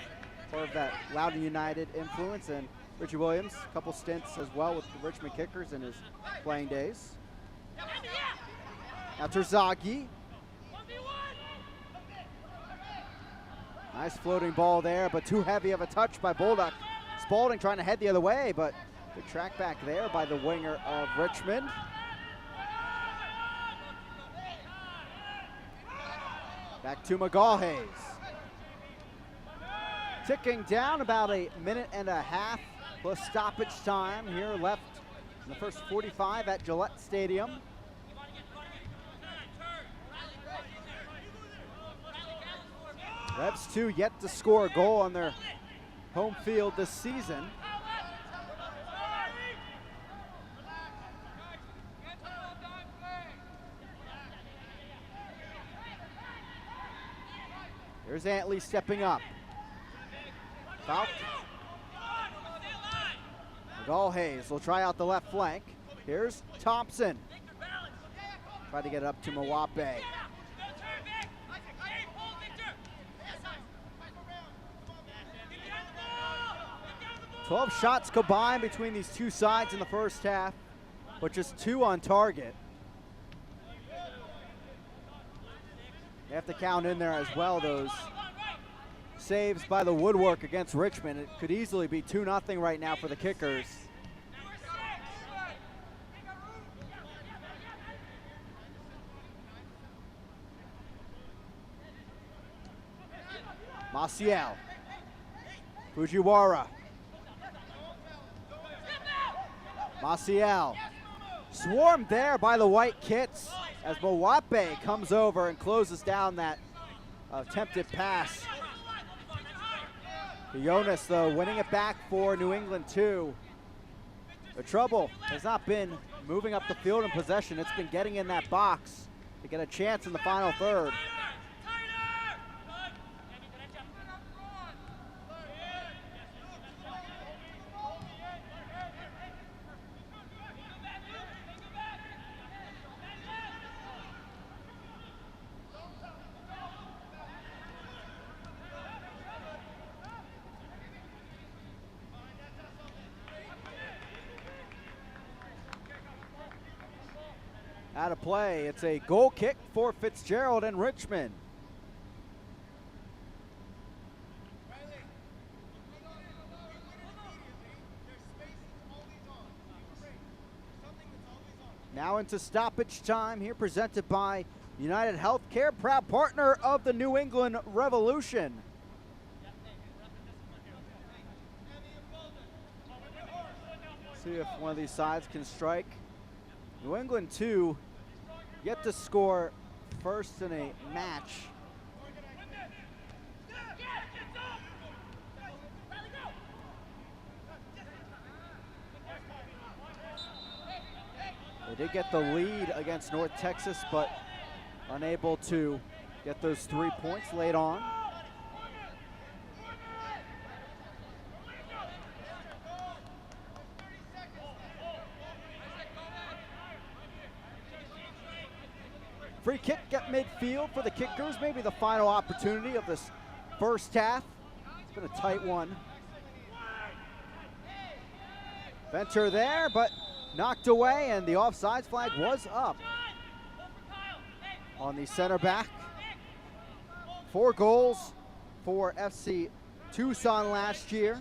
part of that Loudoun United influence, and Richie Williams, a couple stints as well with the Richmond Kickers in his playing days. Now Terzaghi. Nice floating ball there, but too heavy of a touch by Bulldog. Spalding trying to head the other way, but good track back there by the winger of Richmond. Back to McGallhays. Ticking down about a minute and a half plus stoppage time here left in the first 45 at Gillette Stadium. Revs 2 yet to score a goal on their home field this season. Here's Antley stepping up. Foul. McGallhays will try out the left flank. Here's Thompson. Try to get it up to Mwape. 12 shots combined between these two sides in the first half, but just 2 on target. You have to count in there as well those saves by the woodwork against Richmond. It could easily be 2-0 right now for the Kickers. Maciel. Fujiwara. Maciel. Swarmed there by the white kits as Mwape comes over and closes down that attempted pass. Jonas, though, winning it back for New England 2. The trouble has not been moving up the field in possession. It's been getting in that box to get a chance in the final third. Out of play. It's a goal kick for Fitzgerald and Richmond. Now into stoppage time here, presented by United Healthcare, proud partner of the New England Revolution. See if one of these sides can strike. New England 2 yet to score first in a match. They did get the lead against North Texas, but unable to get those 3 points late on. Free kick at midfield for the Kickers, maybe the final opportunity of this first half. It's been a tight one. Venter there, but knocked away, and the offsides flag was up on the center back. 4 goals for FC Tucson last year.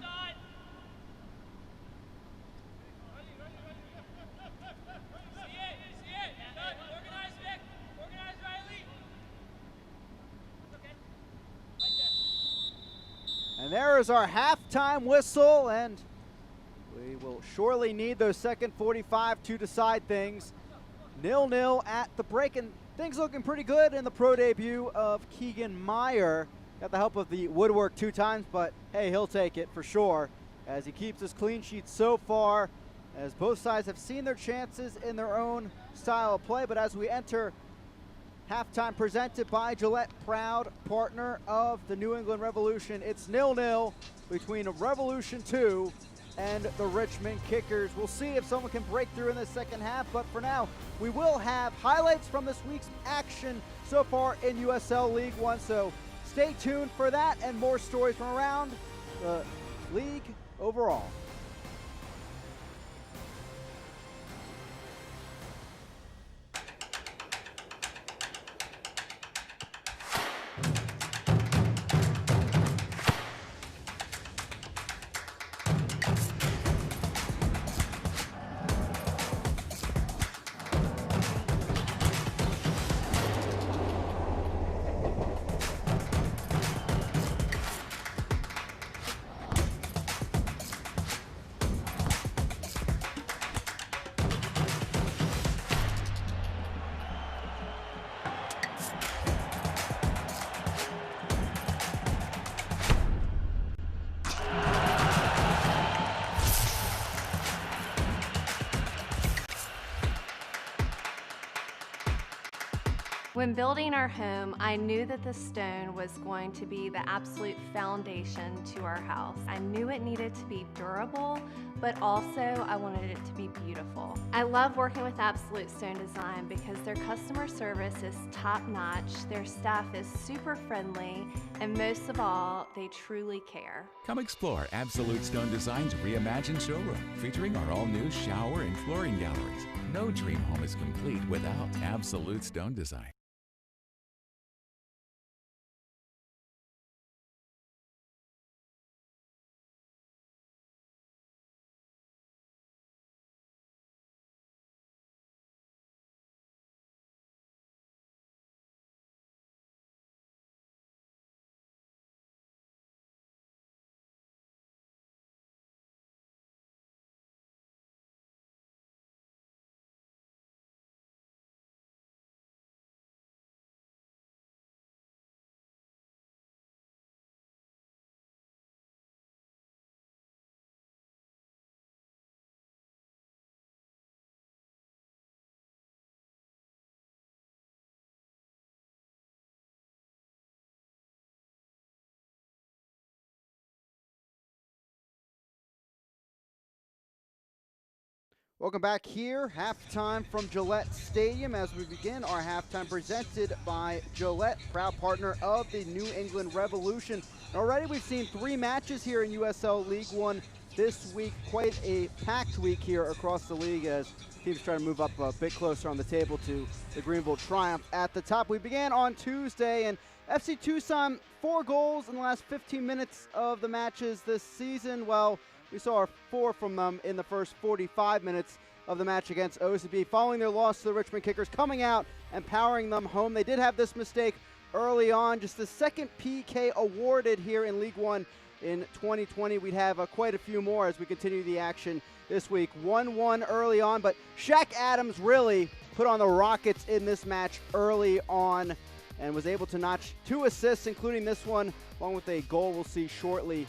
And there is our halftime whistle, and we will surely need those second 45 to decide things. 0-0 at the break, and things looking pretty good in the pro debut of Keegan Meyer. Got the help of the woodwork 2 times, but hey, he'll take it for sure as he keeps his clean sheet so far, as both sides have seen their chances in their own style of play. But as we enter halftime, presented by Gillette, proud partner of the New England Revolution. It's 0-0 between Revolution 2 and the Richmond Kickers. We'll see if someone can break through in the second half, but for now, we will have highlights from this week's action so far in USL League One, so stay tuned for that and more stories from around the league overall. When building our home, I knew that the stone was going to be the absolute foundation to our house. I knew it needed to be durable, but also I wanted it to be beautiful. I love working with Absolute Stone Design because their customer service is top-notch, their staff is super friendly, and most of all, they truly care. Come explore Absolute Stone Design's reimagined showroom, featuring our all-new shower and flooring galleries. No dream home is complete without Absolute Stone Design. Welcome back here, halftime from Gillette Stadium as we begin our halftime presented by Gillette, proud partner of the New England Revolution. And already we've seen 3 matches here in USL League One this week. Quite a packed week here across the league as teams try to move up a bit closer on the table to the Greenville Triumph at the top. We began on Tuesday, and FC Tucson 4 goals in the last 15 minutes of the matches this season. Well, we saw 4 from them in the first 45 minutes of the match against OCB. Following their loss to the Richmond Kickers, coming out and powering them home. They did have this mistake early on, just the second PK awarded here in League One in 2020. We'd have quite a few more as we continue the action this week. 1-1 early on, but Shaq Adams really put on the Rockets in this match early on and was able to notch 2 assists, including this one, along with a goal we'll see shortly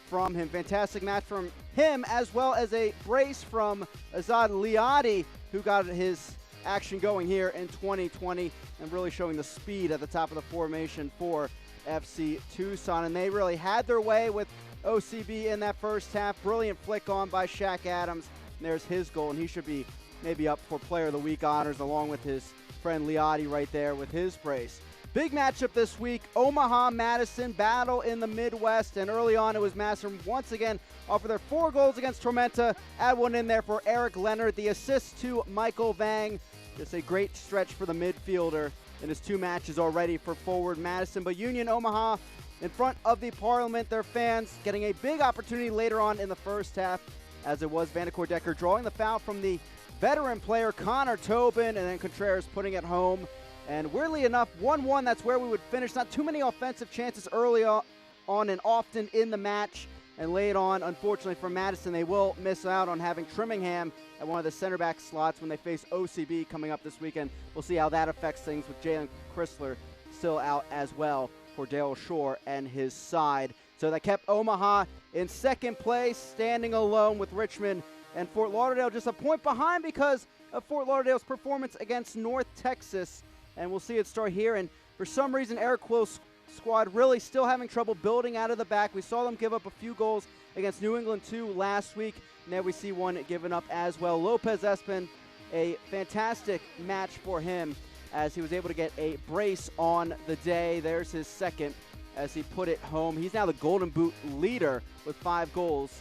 from him. Fantastic match from him, as well as a brace from Azad Liadi, who got his action going here in 2020 and really showing the speed at the top of the formation for FC Tucson. And they really had their way with OCB in that first half. Brilliant flick on by Shaq Adams. And there's his goal, and he should be maybe up for Player of the Week honors along with his friend Liadi right there with his brace. Big matchup this week, Omaha-Madison battle in the Midwest, and early on it was Madison once again off of their 4 goals against Tormenta. Add one in there for Eric Leonard, the assist to Michael Vang. Just a great stretch for the midfielder in his 2 matches already for forward Madison. But Union Omaha in front of the Parliament, their fans getting a big opportunity later on in the first half, as it was Vandercourt Decker drawing the foul from the veteran player Connor Tobin, and then Contreras putting it home. And weirdly enough, 1-1, that's where we would finish. Not too many offensive chances early on and often in the match. And late on, unfortunately for Madison, they will miss out on having Trimmingham at one of the center back slots when they face OCB coming up this weekend. We'll see how that affects things with Jalen Chrysler still out as well for Dale Shore and his side. So that kept Omaha in second place, standing alone with Richmond and Fort Lauderdale just a point behind because of Fort Lauderdale's performance against North Texas. And we'll see it start here. And for some reason, Eric Quill's squad really still having trouble building out of the back. We saw them give up a few goals against New England 2 last week. Now we see one given up as well. Lopez Espen, a fantastic match for him as he was able to get a brace on the day. There's his second as he put it home. He's now the Golden Boot leader with 5 goals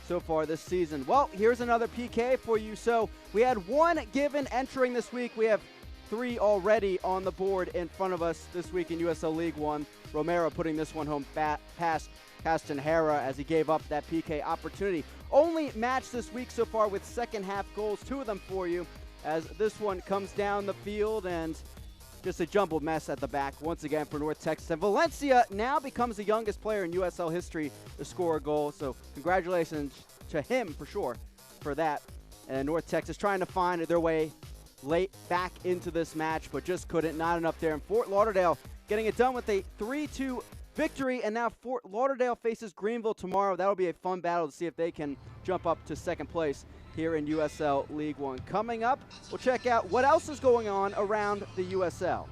so far this season. Well, here's another PK for you. So we had 1 given entering this week. We have 3 already on the board in front of us this week in USL League One. Romero putting this one home past Castanjera as he gave up that PK opportunity. Only match this week so far with second half goals, 2 of them for you, as this one comes down the field and just a jumbled mess at the back once again for North Texas. And Valencia now becomes the youngest player in USL history to score a goal, so congratulations to him for sure for that. And North Texas trying to find their way late back into this match, but just couldn't. Not enough there. And Fort Lauderdale getting it done with a 3-2 victory, and now Fort Lauderdale faces Greenville tomorrow. That'll be a fun battle to see if they can jump up to second place here in USL League One. Coming up, we'll check out what else is going on around the USL.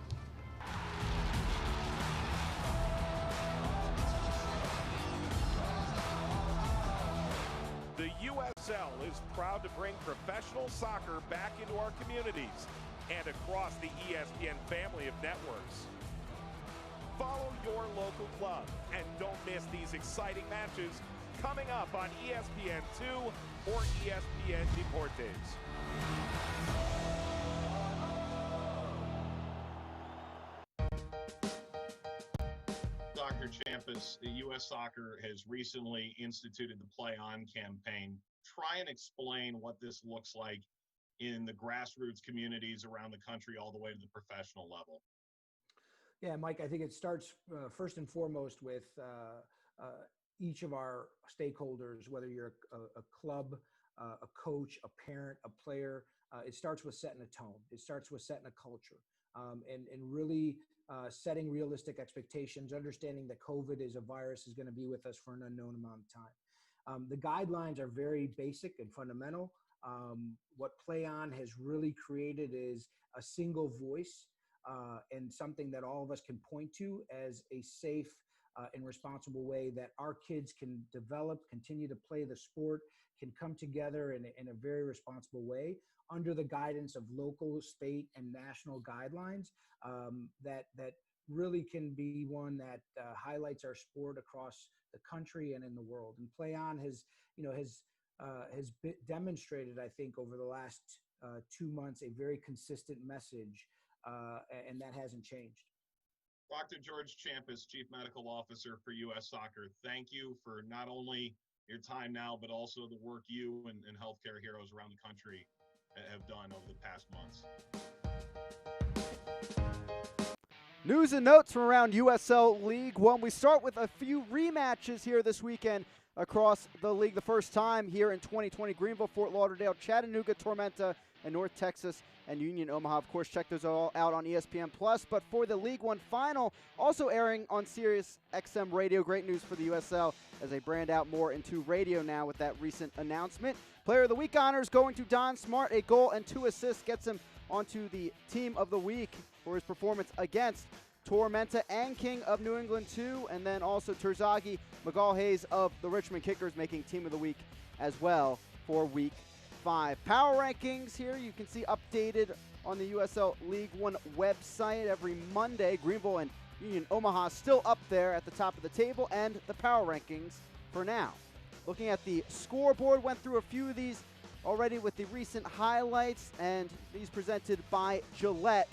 USL is proud to bring professional soccer back into our communities and across the ESPN family of networks. Follow your local club and don't miss these exciting matches coming up on ESPN2 or ESPN Deportes. Dr. Champus, U.S. Soccer has recently instituted the Play On campaign. Try and explain what this looks like in the grassroots communities around the country all the way to the professional level. Yeah, Mike, I think it starts first and foremost with each of our stakeholders, whether you're a club, a coach, a parent, a player. It starts with setting a tone. It starts with setting a culture, and really setting realistic expectations, understanding that COVID is a virus is going to be with us for an unknown amount of time. The guidelines are very basic and fundamental. What Play On has really created is a single voice and something that all of us can point to as a safe and responsible way that our kids can develop, continue to play the sport, can come together in a very responsible way under the guidance of local, state, and national guidelines that really can be one that highlights our sport across the country and in the world. And Play On has demonstrated, I think, over the last 2 months, a very consistent message, and that hasn't changed. Dr. George Champus, Chief Medical Officer for U.S. Soccer, thank you for not only your time now, but also the work you and healthcare heroes around the country have done over the past months. News and notes from around USL League One. We start with a few rematches here this weekend across the league. The first time here in 2020, Greenville, Fort Lauderdale, Chattanooga, Tormenta, and North Texas and Union Omaha. Of course, check those all out on ESPN+. But for the League One final, also airing on Sirius XM Radio. Great news for the USL as they brand out more into radio now with that recent announcement. Player of the Week honors going to Don Smart. A goal and 2 assists gets him onto the Team of the Week for his performance against Tormenta and King of New England 2. And then also Terzaghi, McGall-Hayes of the Richmond Kickers making Team of the Week as well for Week 5. Power rankings here you can see updated on the USL League One website every Monday. Greenville and Union Omaha still up there at the top of the table, and the power rankings for now. Looking at the scoreboard, went through a few of these already with the recent highlights, and these presented by Gillette.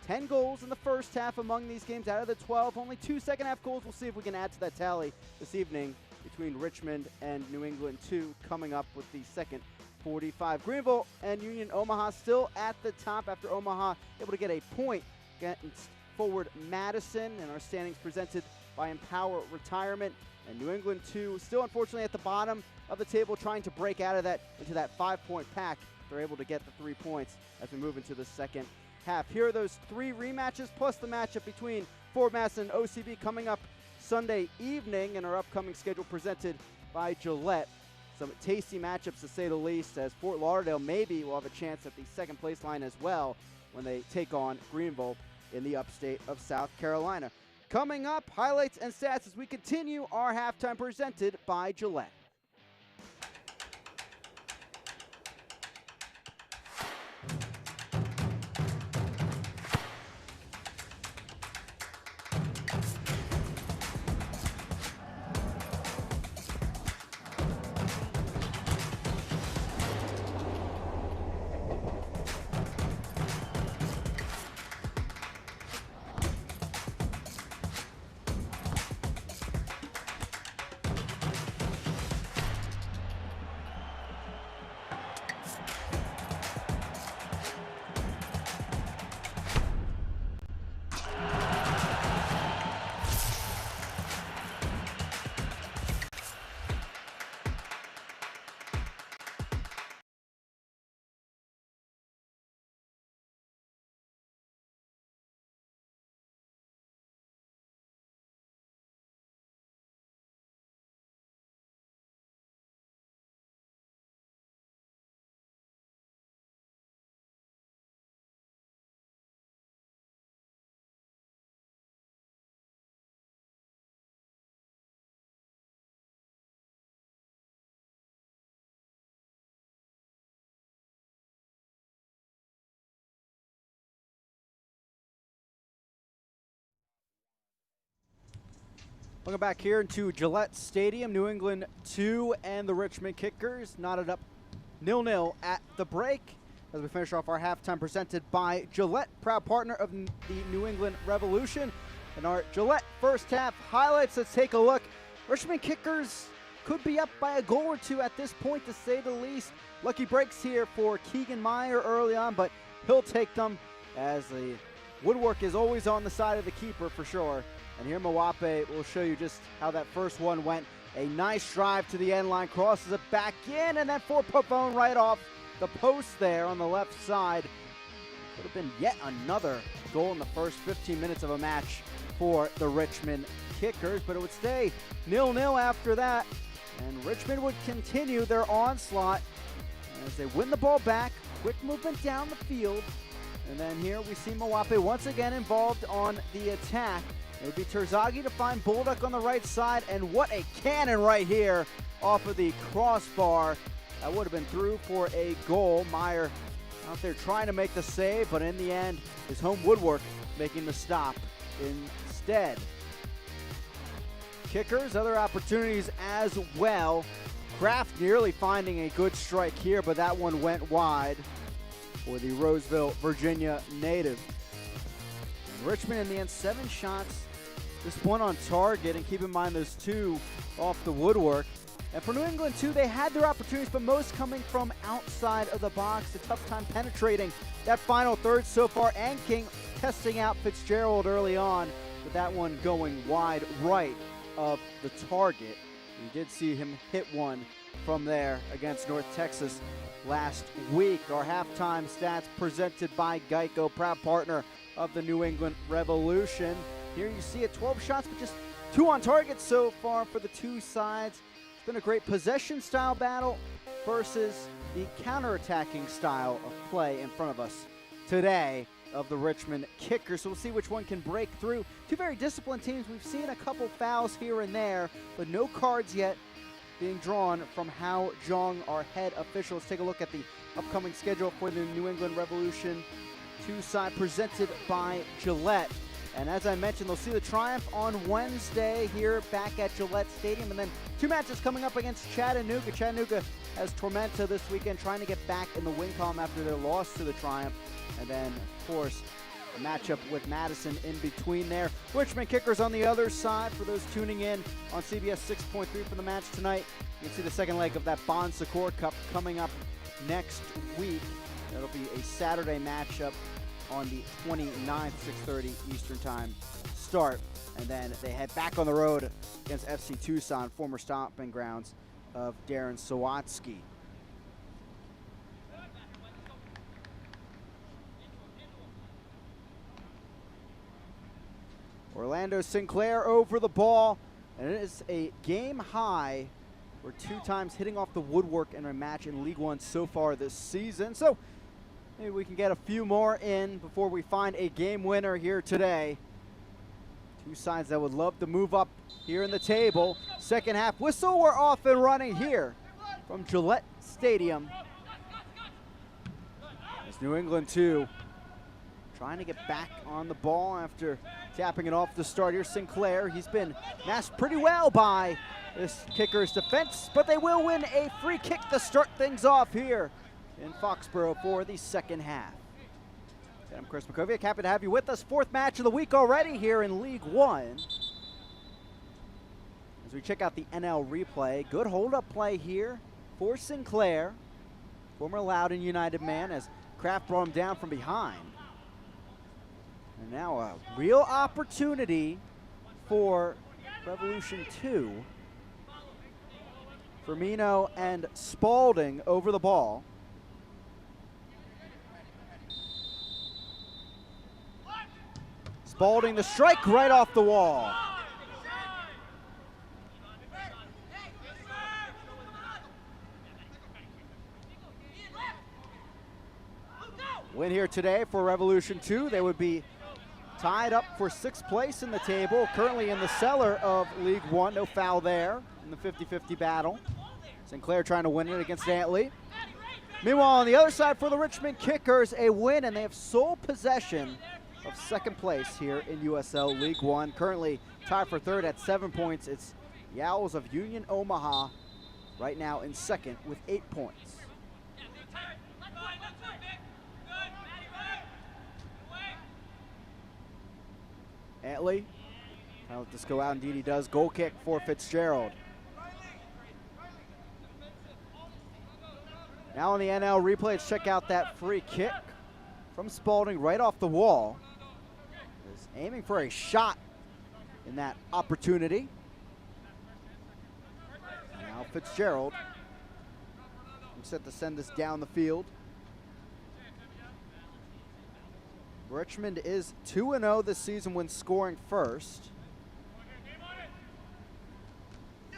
10 goals in the first half among these games out of the 12. Only 2 second-half goals. We'll see if we can add to that tally this evening between Richmond and New England 2 coming up with the second 45. Greenville and Union Omaha still at the top after Omaha able to get a point against Forward Madison, and our standings presented by Empower Retirement. And New England 2 still unfortunately at the bottom of the table, trying to break out of that into that 5-point pack. They're able to get the 3 points as we move into the second half. Here are those 3 rematches plus the matchup between Forward Madison and OCB coming up Sunday evening in our upcoming schedule presented by Gillette. Some tasty matchups to say the least, as Fort Lauderdale maybe will have a chance at the second place line as well when they take on Greenville in the upstate of South Carolina. Coming up, highlights and stats as we continue our halftime presented by Gillette. Welcome back here into Gillette Stadium. New England 2 and the Richmond Kickers knotted up 0-0 at the break as we finish off our halftime presented by Gillette, proud partner of the New England Revolution. And our Gillette first half highlights, let's take a look. Richmond Kickers could be up by a goal or two at this point, to say the least. Lucky breaks here for Keegan Meyer early on, but he'll take them as the woodwork is always on the side of the keeper for sure. And here Mawape will show you just how that first one went. A nice drive to the end line, crosses it back in, and then for Pavone right off the post there on the left side. Could have been yet another goal in the first 15 minutes of a match for the Richmond Kickers, but it would stay 0-0 after that. And Richmond would continue their onslaught as they win the ball back. Quick movement down the field. And then here we see Mawape once again involved on the attack. It would be Terzaghi to find Bulldog on the right side, and what a cannon right here off of the crossbar. That would have been through for a goal. Meyer out there trying to make the save, but in the end, his home woodwork making the stop instead. Kickers, other opportunities as well. Kraft nearly finding a good strike here, but that one went wide for the Roseville, Virginia native. And Richmond in the end, 7 shots, just 1 on target, and keep in mind those 2 off the woodwork. And for New England too, they had their opportunities, but most coming from outside of the box. A tough time penetrating that final third so far, and King testing out Fitzgerald early on, with that one going wide right of the target. We did see him hit one from there against North Texas last week. Our halftime stats presented by Geico, proud partner of the New England Revolution. Here you see it, 12 shots, but just 2 on target so far for the 2 sides. It's been a great possession style battle versus the counterattacking style of play in front of us today of the Richmond Kickers. So we'll see which one can break through. 2 very disciplined teams. We've seen a couple fouls here and there, but no cards yet being drawn from Hao Jong, our head official. Let's take a look at the upcoming schedule for the New England Revolution 2 side presented by Gillette. And as I mentioned, they'll see the Triumph on Wednesday here back at Gillette Stadium. And then 2 matches coming up against Chattanooga. Chattanooga has Tormenta this weekend, trying to get back in the win column after their loss to the Triumph. And then, of course, a matchup with Madison in between there. Richmond Kickers on the other side. For those tuning in on CBS 6.3 for the match tonight, you can see the second leg of that Bon Secours Cup coming up next week. That'll be a Saturday matchup on the 29th, 6:30 Eastern Time start. And then they head back on the road against FC Tucson, former stomping grounds of Darren Sawatsky. Orlando Sinclair over the ball, and it is a game high. We're 2 times hitting off the woodwork in a match in League One so far this season. So maybe we can get a few more in before we find a game winner here today. 2 sides that would love to move up here in the table. Second half whistle, we're off and running here from Gillette Stadium. As New England 2 trying to get back on the ball after tapping it off the start here. Sinclair, he's been masked pretty well by this Kickers defense, but they will win a free kick to start things off here in Foxborough for the second half. I'm Chris Makovic, happy to have you with us. 4th match of the week already here in League One. As we check out the NL replay, good hold-up play here for Sinclair, former Loudoun United man, as Kraft brought him down from behind. And now a real opportunity for Revolution 2. Firmino and Spalding over the ball. Spalding the strike right off the wall. Win here today for Revolution 2. They would be tied up for 6th place in the table, currently in the cellar of League One. No foul there in the 50-50 battle. Sinclair trying to win it against Antley. Meanwhile, on the other side for the Richmond Kickers, a win, and they have sole possession of 2nd place here in USL League One. Currently tied for third at 7 points. It's the Owls of Union Omaha right now in second with 8 points. Antley, I'll let this go out. Indeed he does. Goal kick for Fitzgerald. Now on the NL replay, let's check out that free kick from Spalding right off the wall. Is aiming for a shot in that opportunity. Now Fitzgerald set to send this down the field. Richmond is 2-0 this season when scoring first.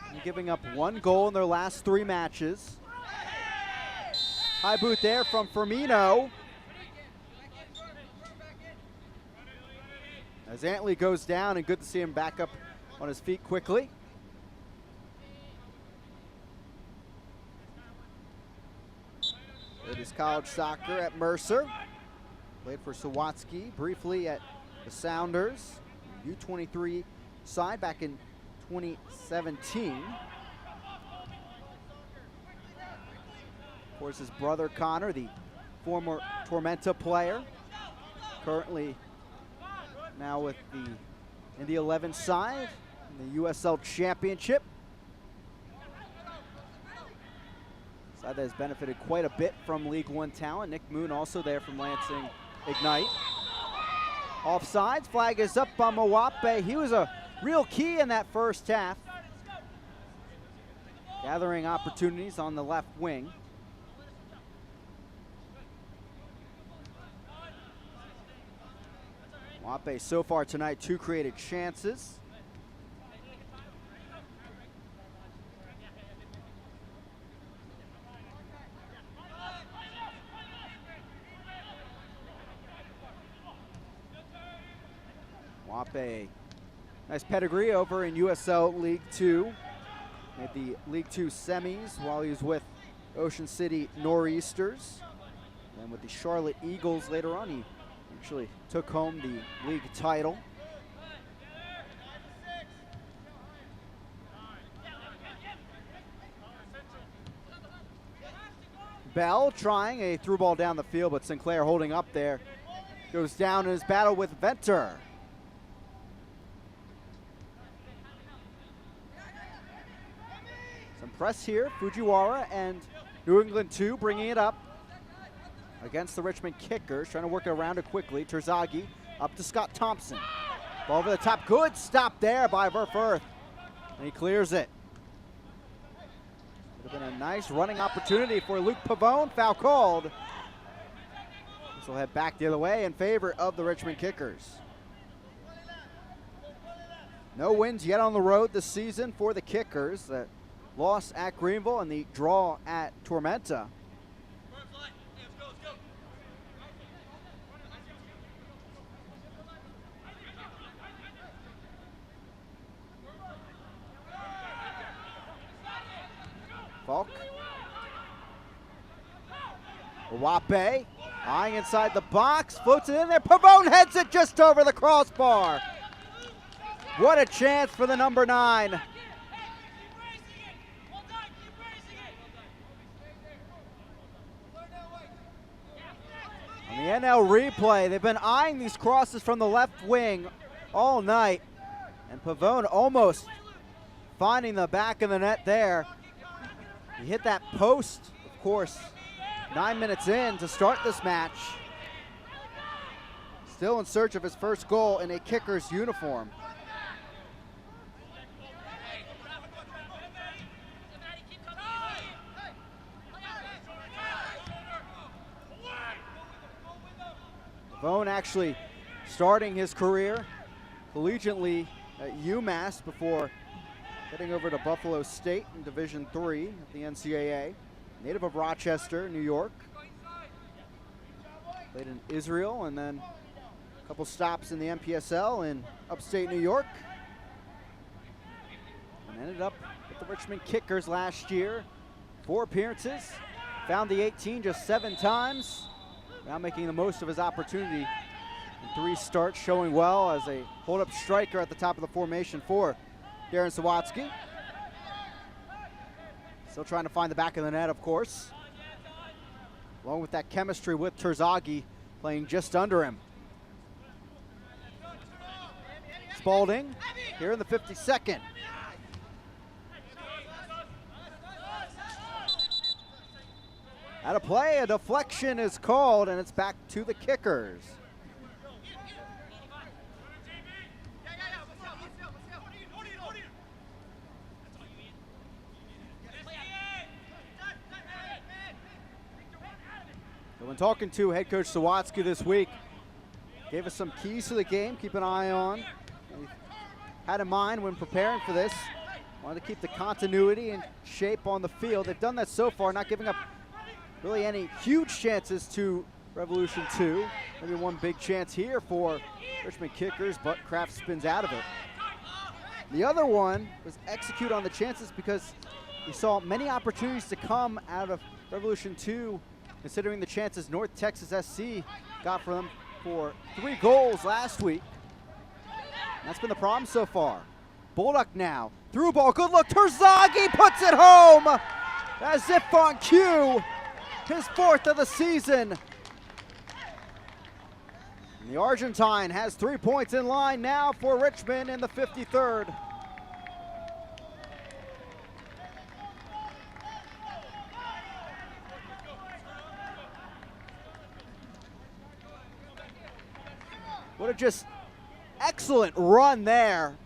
And giving up 1 goal in their last 3 matches. High boot there from Firmino. As Antley goes down, and good to see him back up on his feet quickly. It is college soccer at Mercer. Played for Sawatsky briefly at the Sounders. U23 side back in 2017. Of course, his brother Connor, the former Tormenta player, currently now with in the 11 side in the USL Championship. Side that has benefited quite a bit from League One talent. Nick Moon also there from Lansing Ignite. Offsides, flag is up by Mwape. He was a real key in that first half, gathering opportunities on the left wing. Mwape so far tonight, 2 created chances. Mwape, nice pedigree over in USL League 2. Made the League 2 semis while he was with Ocean City Nor'easters. And with the Charlotte Eagles later on, he actually took home the league title. Bell trying a through ball down the field, but Sinclair holding up there. Goes down in his battle with Venter. Some press here, Fujiwara and New England 2 bringing it up against the Richmond Kickers, trying to work it around it quickly. Terzaghi up to Scott Thompson. Ball over the top, good stop there by Verfurth, and he clears it. Would have been a nice running opportunity for Luke Pavone, foul called. This will head back the other way in favor of the Richmond Kickers. No wins yet on the road this season for the Kickers. That loss at Greenville and the draw at Tormenta. Falk. Mwape eyeing inside the box, floats it in there. Pavone heads it just over the crossbar. What a chance for the number 9. On the NL replay, they've been eyeing these crosses from the left wing all night. And Pavone almost finding the back of the net there. He hit that post, of course, 9 minutes in to start this match. Still in search of his first goal in a Kickers uniform. Pavone actually starting his career collegiately at UMass before heading over to Buffalo State in Division III at the NCAA. Native of Rochester, New York. Played in Israel and then a couple stops in the MPSL in upstate New York. And ended up with the Richmond Kickers last year. 4 appearances, found the 18 just 7 times. Now making the most of his opportunity And 3 starts showing well as a hold-up striker at the top of the formation for Darren Sawatsky. Still trying to find the back of the net, of course. Along with that chemistry with Terzaghi playing just under him. Spalding here in the 52nd. Out of play, a deflection is called, and it's back to the Kickers. So when talking to head coach Sawatsky this week, gave us some keys to the game, keep an eye on. He had in mind when preparing for this, wanted to keep the continuity and shape on the field. They've done that so far, not giving up really any huge chances to Revolution 2. Maybe one big chance here for Richmond Kickers, but Kraft spins out of it. The other one was execute on the chances because we saw many opportunities to come out of Revolution 2, considering the chances North Texas SC got for them for 3 goals last week. And that's been the problem so far. Bullock now, through ball, good look, Terzaghi puts it home! As if on cue, his 4th of the season. And the Argentine has 3 points in line now for Richmond in the 53rd. What a just excellent run there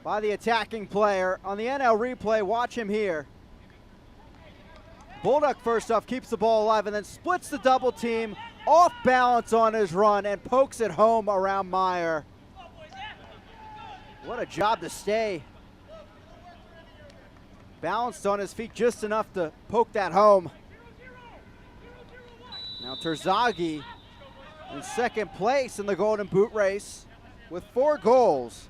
by the attacking player. On the NL replay, watch him here. Bulldog first off keeps the ball alive and then splits the double team, off balance on his run and pokes it home around Meyer. What a job to stay balanced on his feet just enough to poke that home. Now Terzaghi in 2nd place in the Golden Boot race with 4 goals.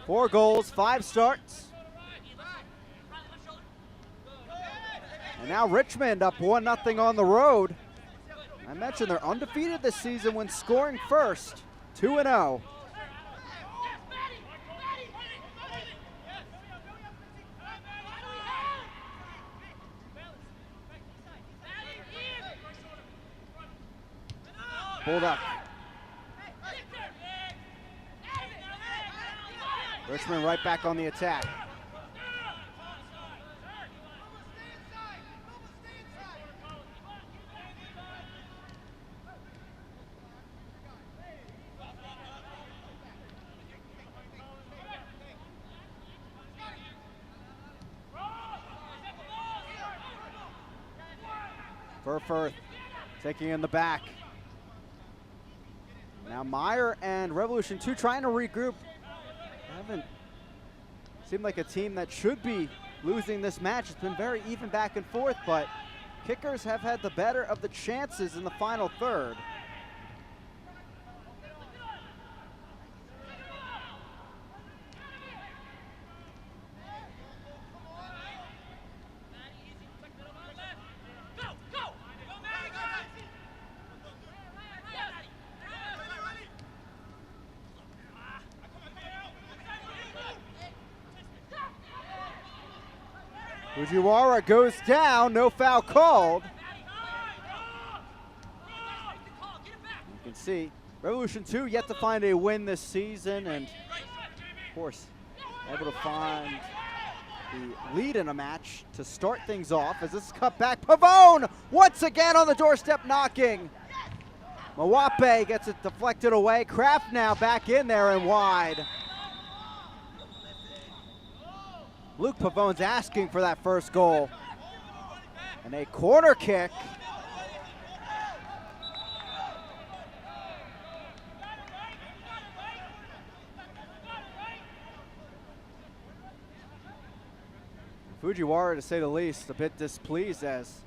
Four goals, 5 starts. And now Richmond up 1-0 on the road. I mentioned they're undefeated this season when scoring first, 2-0. Pulled up. Richmond right back on the attack. Firth taking in the back. Now Meyer and Revolution 2 trying to regroup. Haven't seemed like a team that should be losing this match. It's been very even back and forth, but Kickers have had the better of the chances in the final third. Fujiwara goes down, no foul called. You can see Revolution 2 yet to find a win this season, and of course able to find the lead in a match to start things off as this is cut back. Pavone once again on the doorstep knocking. Mawape gets it deflected away. Kraft now back in there and wide. Luke Pavone's asking for that first goal. And a corner kick. Fujiwara, to say the least, a bit displeased as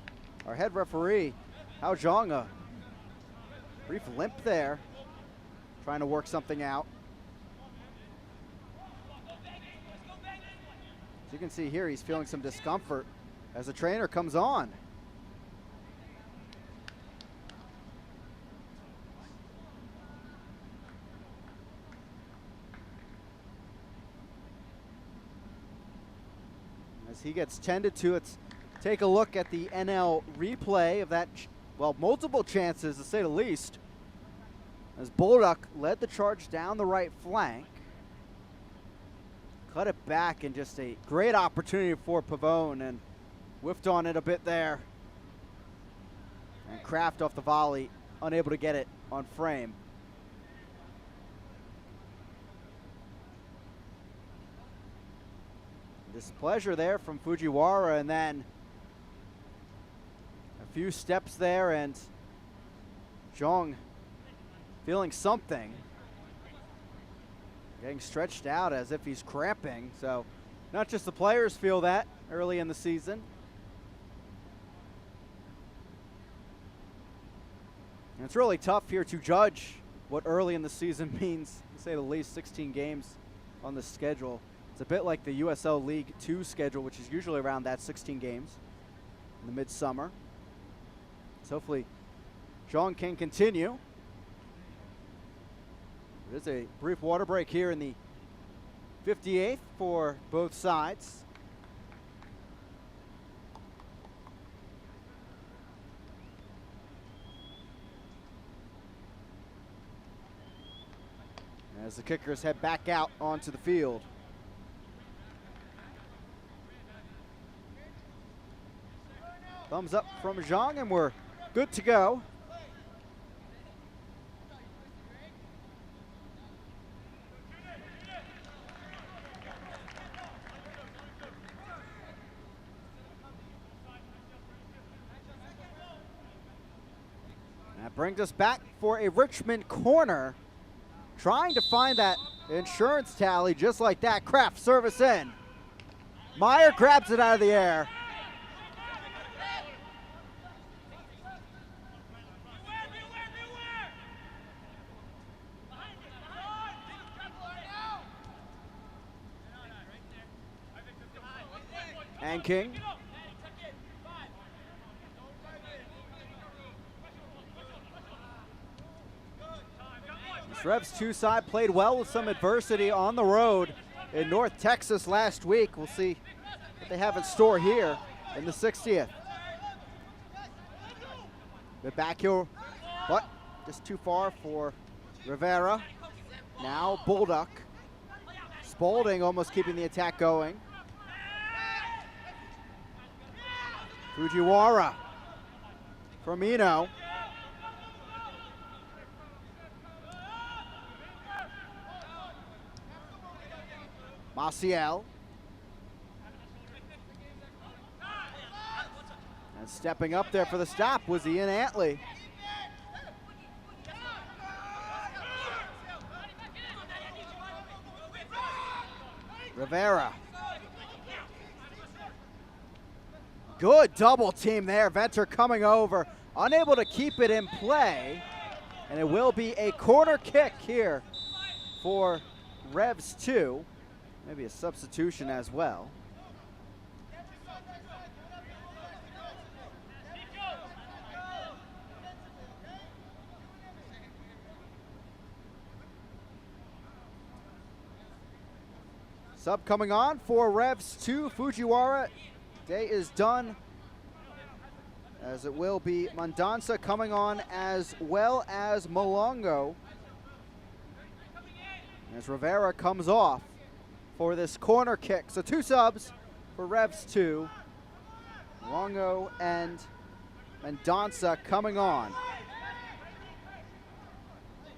our head referee, Hao Zhonga, brief limp there, trying to work something out. As you can see here, he's feeling some discomfort. as the trainer comes on. As he gets tended to, let's take a look at the NL replay of that, well, multiple chances to say the least, as Bolduc led the charge down the right flank. Cut it back, and just a great opportunity for Pavone, and whiffed on it a bit there. And Kraft off the volley, unable to get it on frame. Displeasure there from Fujiwara, and then a few steps there, and Zhang feeling something. Getting stretched out as if he's cramping. So not just the players feel that early in the season. And it's really tough here to judge what early in the season means, to say the least. 16 games on the schedule. It's a bit like the USL League 2 schedule, which is usually around that 16 games in the midsummer. So hopefully Zhang can continue. There's a brief water break here in the 58th for both sides. As the kickers head back out onto the field. Thumbs up from Zhang, and we're good to go. That brings us back for a Richmond corner. Trying to find that insurance tally just like that. Kraft service in. Meyer grabs it out of the air. And King. Revs 2 side played well with some adversity on the road in North Texas last week. We'll see what they have in store here in the 60th. The back heel, but just too far for Rivera. Now Bolduc. Spalding almost keeping the attack going. Fujiwara. Firmino. Maciel. And stepping up there for the stop was Ian Antley. Rivera. Good double team there. Venter coming over, unable to keep it in play. And it will be a corner kick here for Revs 2. Maybe a substitution as well. Sub coming on for Revs 2. Fujiwara. Day is done, as it will be Mendonça coming on, as well as Malongo. As Rivera comes off for this corner kick. So 2 subs for Revs 2. Longo and Mendonça coming on.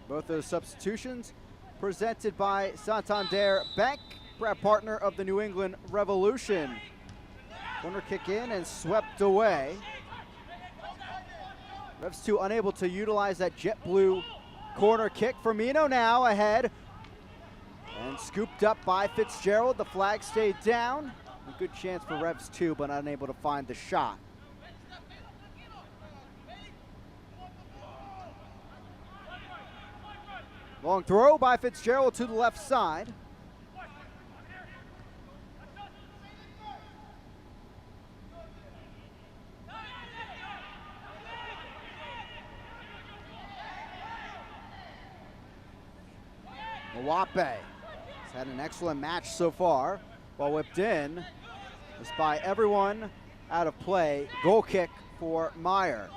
Both those substitutions presented by Santander Bank, proud partner of the New England Revolution. Corner kick in and swept away. Revs 2 unable to utilize that jet blue corner kick. Firmino now ahead. And scooped up by Fitzgerald. The flag stayed down. A good chance for Revs 2, but unable to find the shot. Long throw by Fitzgerald to the left side. Mawape has had an excellent match so far. Ball whipped in. It's by everyone out of play. Goal kick for Meyer.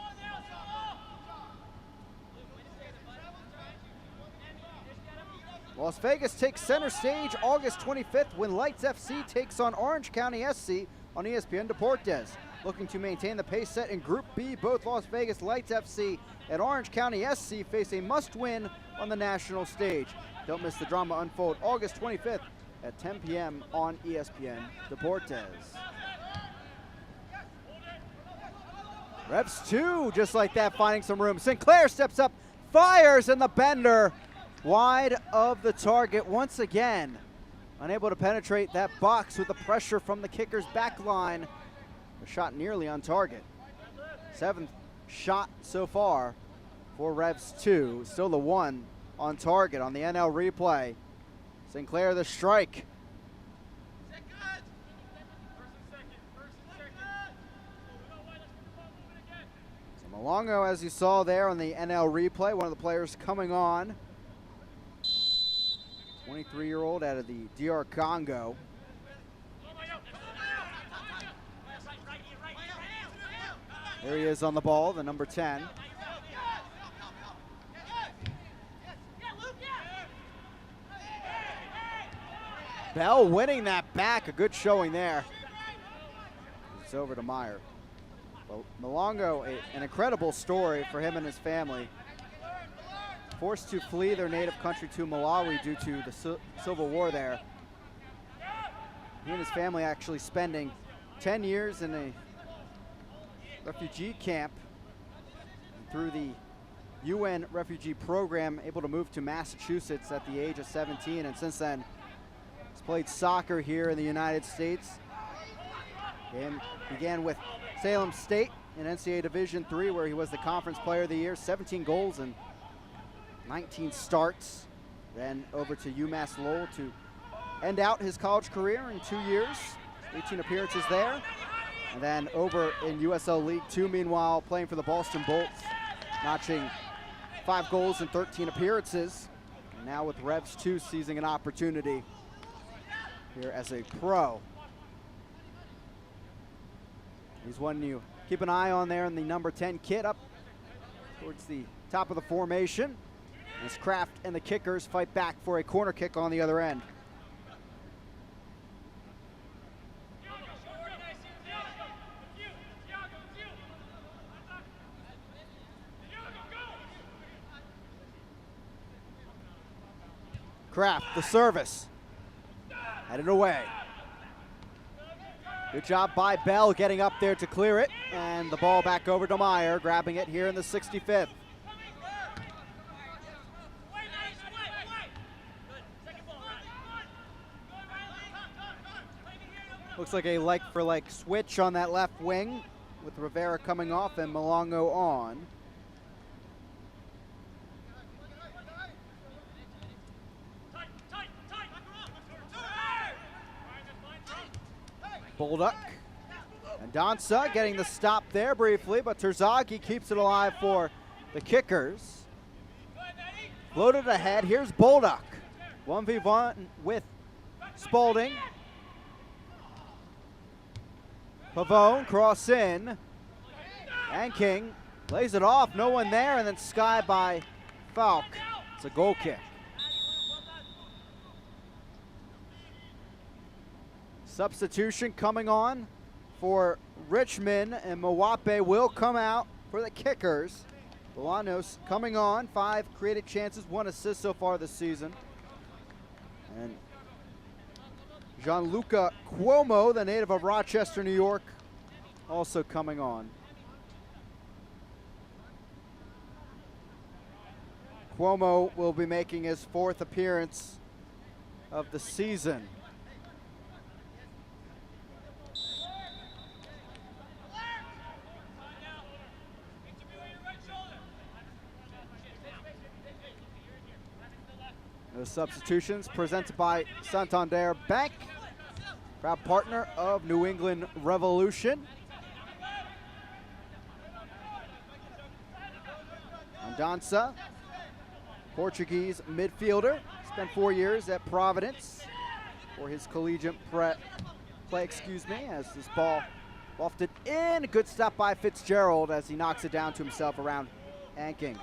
Las Vegas takes center stage August 25th when Lights FC takes on Orange County SC on ESPN Deportes. Looking to maintain the pace set in Group B, both Las Vegas Lights FC and Orange County SC face a must-win on the national stage. Don't miss the drama unfold August 25th at 10 p.m. on ESPN Deportes. Revs 2, just like that, finding some room. Sinclair steps up, fires, and the bender wide of the target once again. Unable to penetrate that box with the pressure from the kicker's back line. A shot nearly on target. 7th shot so far for Revs 2. Still the one on target on the NL replay. Sinclair the strike. So Malongo, as you saw there on the NL replay, one of the players coming on. 23-year-old out of the DR Congo. There he is on the ball, the number 10. Bell winning that back, a good showing there. It's over to Meyer. Well, Malongo, an incredible story for him and his family. Forced to flee their native country to Malawi due to the civil war there. He and his family actually spending 10 years in a refugee camp. Through the UN refugee program, able to move to Massachusetts at the age of 17, and since then he's played soccer here in the United States. And began with Salem State in NCAA Division III, where he was the Conference Player of the Year, 17 goals and 19 starts. Then over to UMass Lowell to end out his college career in 2 years, 18 appearances there. And then over in USL League 2, meanwhile, playing for the Boston Bolts, notching 5 goals and 13 appearances. And now with Revs 2 seizing an opportunity here as a pro. He's one you keep an eye on there in the number 10 kit up towards the top of the formation. As Kraft and the kickers fight back for a corner kick on the other end. Kraft, the service. Headed away. Good job by Bell getting up there to clear it. And the ball back over to Meyer, grabbing it here in the 65th. Looks like a like-for-like switch on that left wing with Rivera coming off and Malongo on. Bolduc and Dansa getting the stop there briefly, but Terzaghi keeps it alive for the kickers. Floated ahead, here's Bolduc. 1v1 with Spalding. Pavone, cross in, and King lays it off, no one there, and then Sky by Falk. It's a goal kick. Substitution coming on for Richmond, and Mawape will come out for the kickers. Bolanos coming on, 5 created chances, 1 assist so far this season. And Gianluca Cuomo, the native of Rochester, New York, also coming on. Cuomo will be making his 4th appearance of the season. The substitutions presented by Santander Bank, proud partner of New England Revolution. Dansa, Portuguese midfielder, Spent 4 years at Providence for his collegiate play, as this ball lofted in. Good stop by Fitzgerald as he knocks it down to himself around Anking.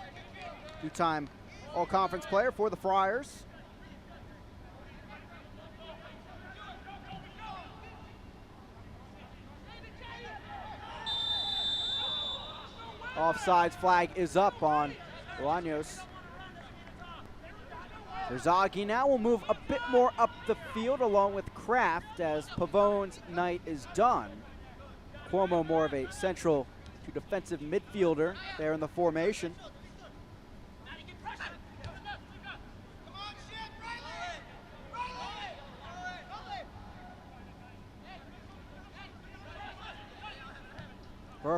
Two-time All-Conference player for the Friars. Offsides flag is up on Bolaños. Terzaghi now will move a bit more up the field along with Kraft as Pavone's night is done. Cuomo more of a central to defensive midfielder there in the formation.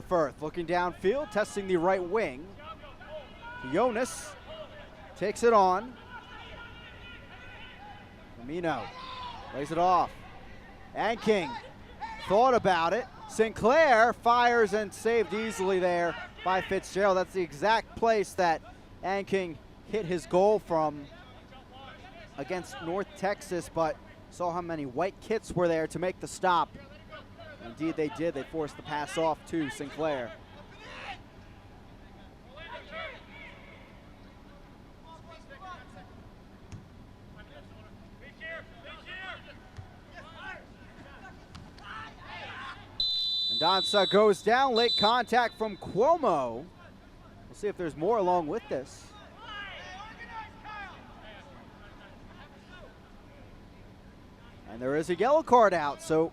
Firth looking downfield, testing the right wing. Jonas takes it on. Firmino lays it off. Anking thought about it. Sinclair fires and saved easily there by Fitzgerald. That's the exact place that Anking hit his goal from against North Texas, but saw how many white kits were there to make the stop. Indeed they did. They forced the pass off to Sinclair. Mendonça goes down, late contact from Cuomo. We'll see if there's more along with this. And there is a yellow card out, so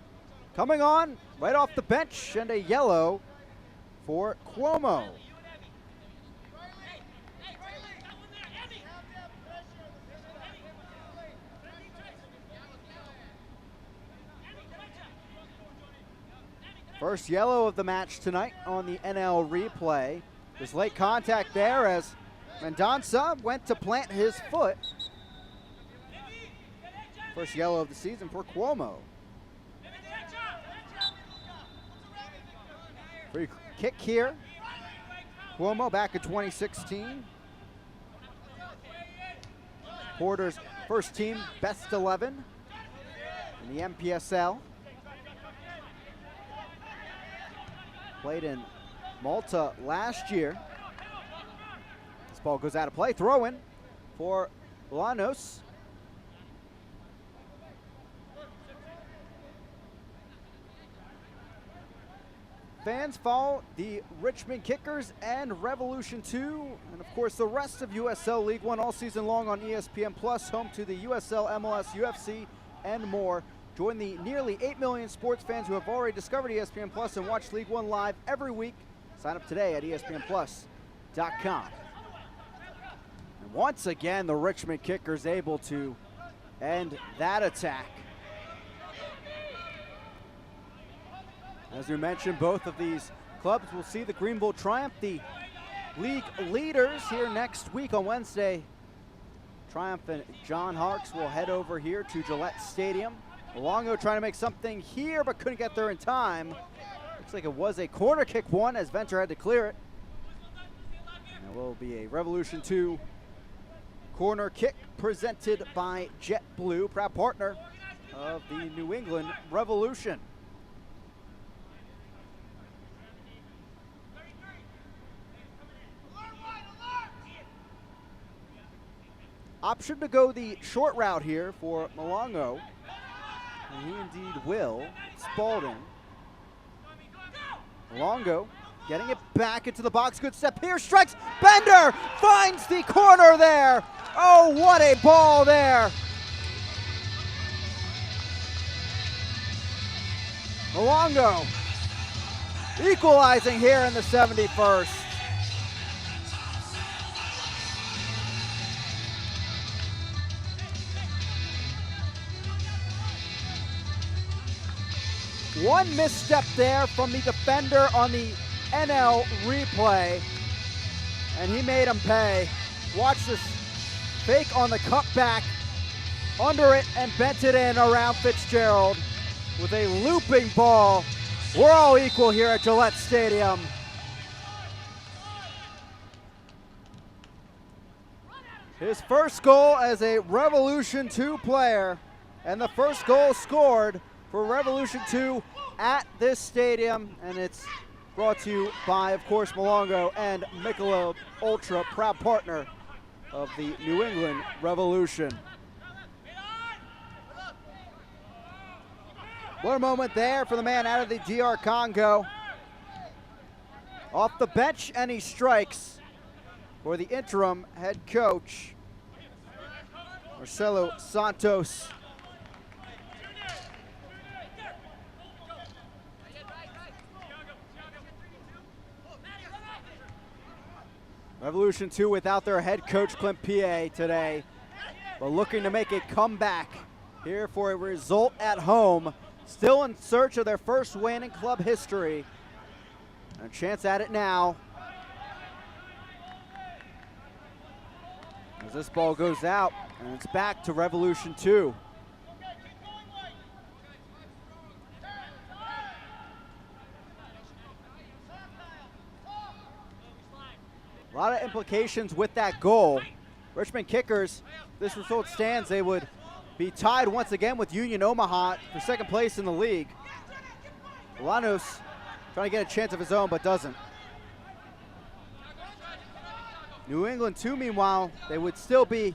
coming on right off the bench and a yellow for Cuomo. First yellow of the match tonight on the NL replay. There's late contact there as Mendonça went to plant his foot. First yellow of the season for Cuomo. Free kick here. Cuomo back in 2016. Porter's first team best 11 in the MPSL. Played in Malta last year. This ball goes out of play. Throw in for Bolaños. Fans follow the Richmond Kickers and Revolution 2, and of course the rest of USL League One all season long on ESPN Plus, home to the USL, MLS, UFC, and more. Join the nearly 8 million sports fans who have already discovered ESPN Plus and watch League One live every week. Sign up today at ESPNplus.com. And once again, the Richmond Kickers able to end that attack. As we mentioned, both of these clubs will see the Greenville Triumph, the league leaders, here next week on Wednesday. Triumph and John Harkes will head over here to Gillette Stadium. Luongo trying to make something here, but couldn't get there in time. Looks like it was a corner kick one as Venter had to clear it. And it will be a Revolution 2 corner kick presented by JetBlue, proud partner of the New England Revolution. Option to go the short route here for Luongo. And he indeed will. Spalding. Luongo getting it back into the box. Good step here. Strikes. Bender finds the corner there. Oh, what a ball there. Luongo equalizing here in the 71st. One misstep there from the defender on the NL replay, and he made him pay. Watch this fake on the cutback, under it and bent it in around Fitzgerald with a looping ball. We're all equal here at Gillette Stadium. His first goal as a Revolution 2 player, and the first goal scored for Revolution 2 at this stadium, and it's brought to you by, of course, Malongo and Michelob Ultra, proud partner of the New England Revolution. What a moment there for the man out of the DR Congo. Off the bench, and he strikes for the interim head coach, Marcelo Santos. Revolution 2 without their head coach, Clint Pie, today, but looking to make a comeback here for a result at home. Still in search of their first win in club history. And a chance at it now. As this ball goes out, and it's back to Revolution 2. A lot of implications with that goal. Richmond Kickers, if this result stands, they would be tied once again with Union Omaha for second place in the league. Bolanos trying to get a chance of his own, but doesn't. New England 2, meanwhile, they would still be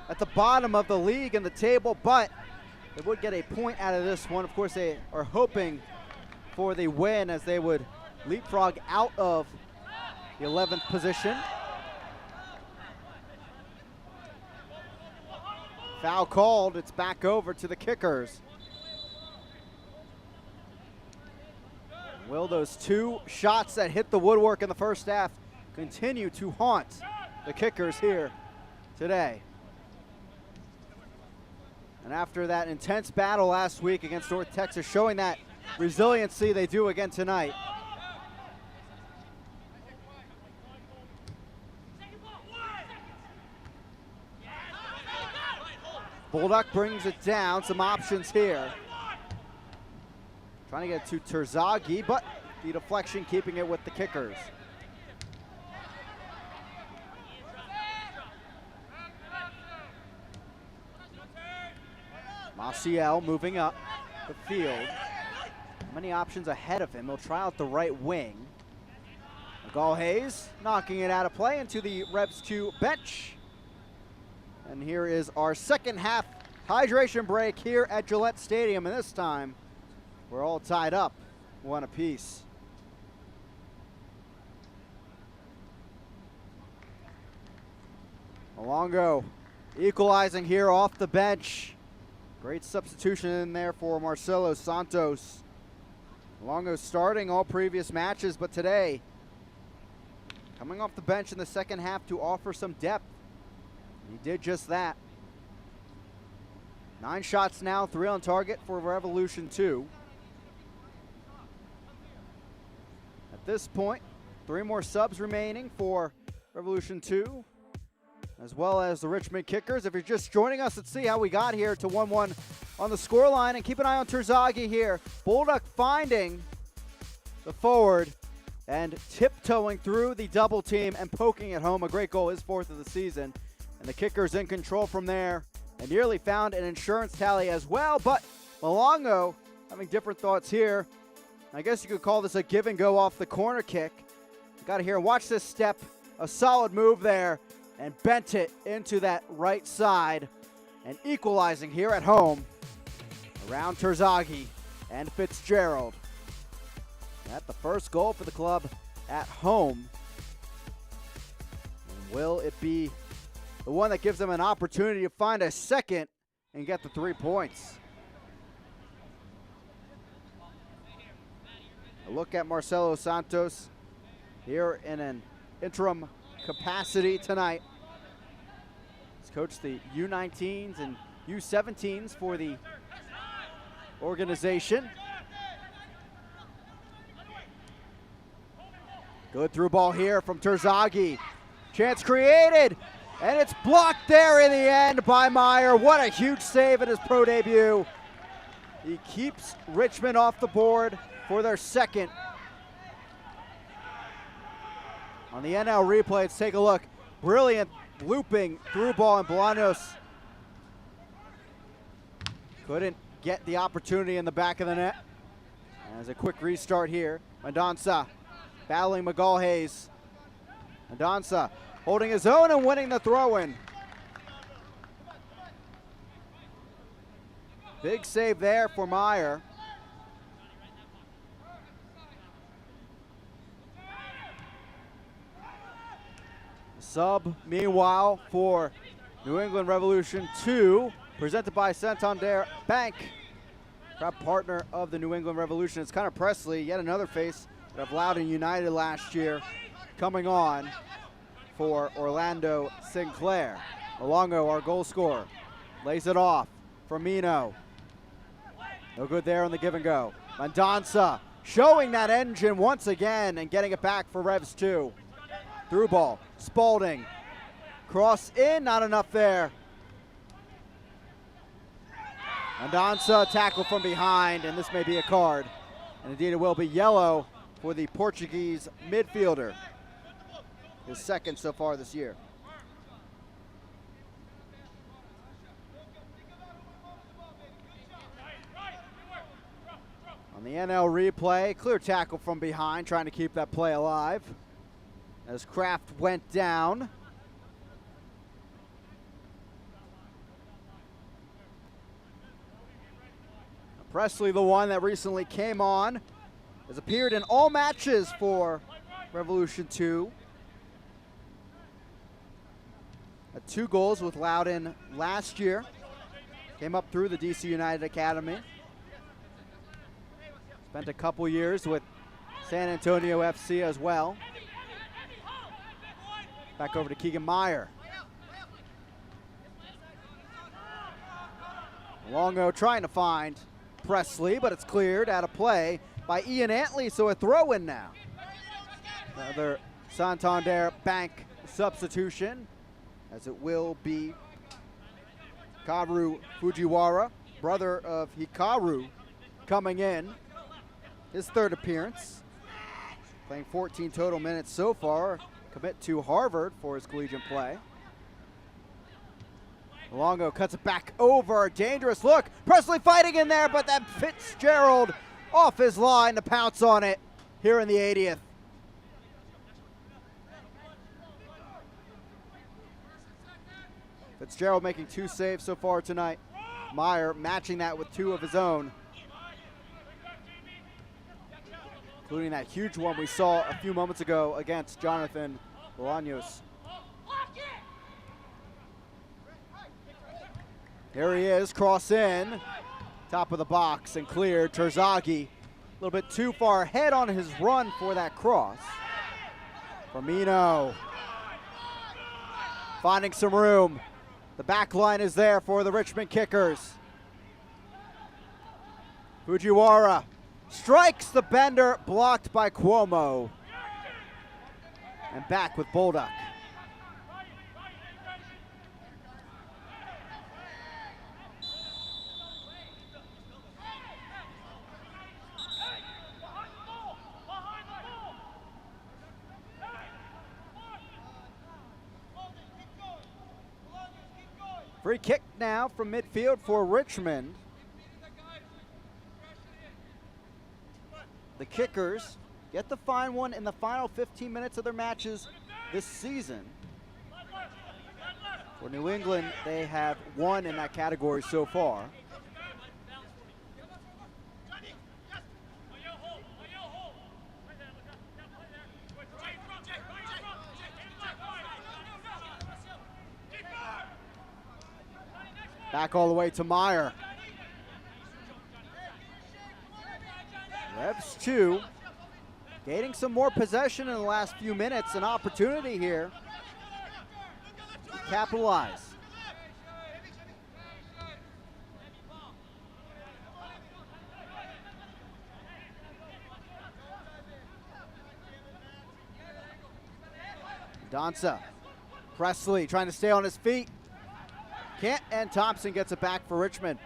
at the bottom of the league in the table, but they would get a point out of this one. Of course, they are hoping for the win as they would leapfrog out of the 11th position. Foul called, it's back over to the Kickers. Will those two shots that hit the woodwork in the first half continue to haunt the Kickers here today? And after that intense battle last week against North Texas, showing that resiliency they do again tonight. Bulldog brings it down, some options here. Trying to get it to Terzaghi, but the deflection keeping it with the Kickers. Maciel moving up the field. Many options ahead of him. He'll try out the right wing. Miguel Hayes knocking it out of play into the Rebs 2 bench. And here is our second half hydration break here at Gillette Stadium. And this time, we're all tied up, one apiece. Malongo equalizing here off the bench. Great substitution in there for Marcelo Santos. Malongo starting all previous matches, but today, coming off the bench in the second half to offer some depth. He did just that. 9 shots now, 3 on target for Revolution 2. At this point, 3 more subs remaining for Revolution 2, as well as the Richmond Kickers. If you're just joining us, let's see how we got here to 1-1 on the scoreline. And keep an eye on Terzaghi here. Bulldog finding the forward and tiptoeing through the double team and poking it home. A great goal, his 4th of the season. And the Kickers in control from there and nearly found an insurance tally as well. But Malongo having different thoughts here. I guess you could call this a give and go off the corner kick. Got to hear, watch this step. A solid move there and bent it into that right side and equalizing here at home around Terzaghi and Fitzgerald. That's the first goal for the club at home. And will it be the one that gives them an opportunity to find a second and get the 3 points? A look at Marcelo Santos here in an interim capacity tonight. He's coached the U19s and U17s for the organization. Good through ball here from Terzaghi. Chance created, and it's blocked there in the end by Meyer. What a huge save in his pro debut. He keeps Richmond off the board for their second. On the NL replay, let's take a look. Brilliant looping through ball, and Bolaños couldn't get the opportunity in the back of the net. As a quick restart here, Mendonça battling McGall-Hayes. Mendonça holding his own and winning the throw-in. Big save there for Meyer. Sub, meanwhile, for New England Revolution 2, presented by Santander Bank, proud partner of the New England Revolution. It's Connor Presley, yet another face of Loudoun United last year, coming on for Orlando Sinclair. Malongo, our goal scorer, lays it off. Firmino, no good there on the give and go. Mendonça showing that engine once again and getting it back for Revs 2. Through ball, Spalding, cross in, not enough there. Mendonça tackle from behind, and this may be a card. And indeed it will be yellow for the Portuguese midfielder. His second so far this year. On the NL replay, clear tackle from behind, trying to keep that play alive. As Kraft went down. Presley, the one that recently came on, has appeared in all matches for Revolution 2. Had 2 goals with Loudoun last year. Came up through the DC United Academy. Spent a couple years with San Antonio FC as well. Back over to Keegan Meyer. Longo trying to find Presley, but it's cleared out of play by Ian Antley, so a throw-in now. Another Santander Bank substitution, as it will be Karu Fujiwara, brother of Hikaru, coming in. His 3rd appearance. Playing 14 total minutes so far. Commit to Harvard for his collegiate play. Longo cuts it back over. Dangerous look. Presley fighting in there, but that Fitzgerald off his line to pounce on it here in the 80th. Fitzgerald making 2 saves so far tonight. Meyer matching that with 2 of his own, including that huge one we saw a few moments ago against Jonathan Bolaños. Here he is, cross in, top of the box and cleared. Terzaghi, a little bit too far ahead on his run for that cross. Firmino finding some room. The back line is there for the Richmond Kickers. Fujiwara strikes the bender, blocked by Cuomo. And back with Bolduc. Free kick now from midfield for Richmond. The Kickers get to find one in the final 15 minutes of their matches this season. For New England, they have 1 in that category so far. Back all the way to Meyer. Revs 2 gaining some more possession in the last few minutes. An opportunity here to capitalize. Mendonça. Presley trying to stay on his feet. Can't, and Thompson gets it back for Richmond.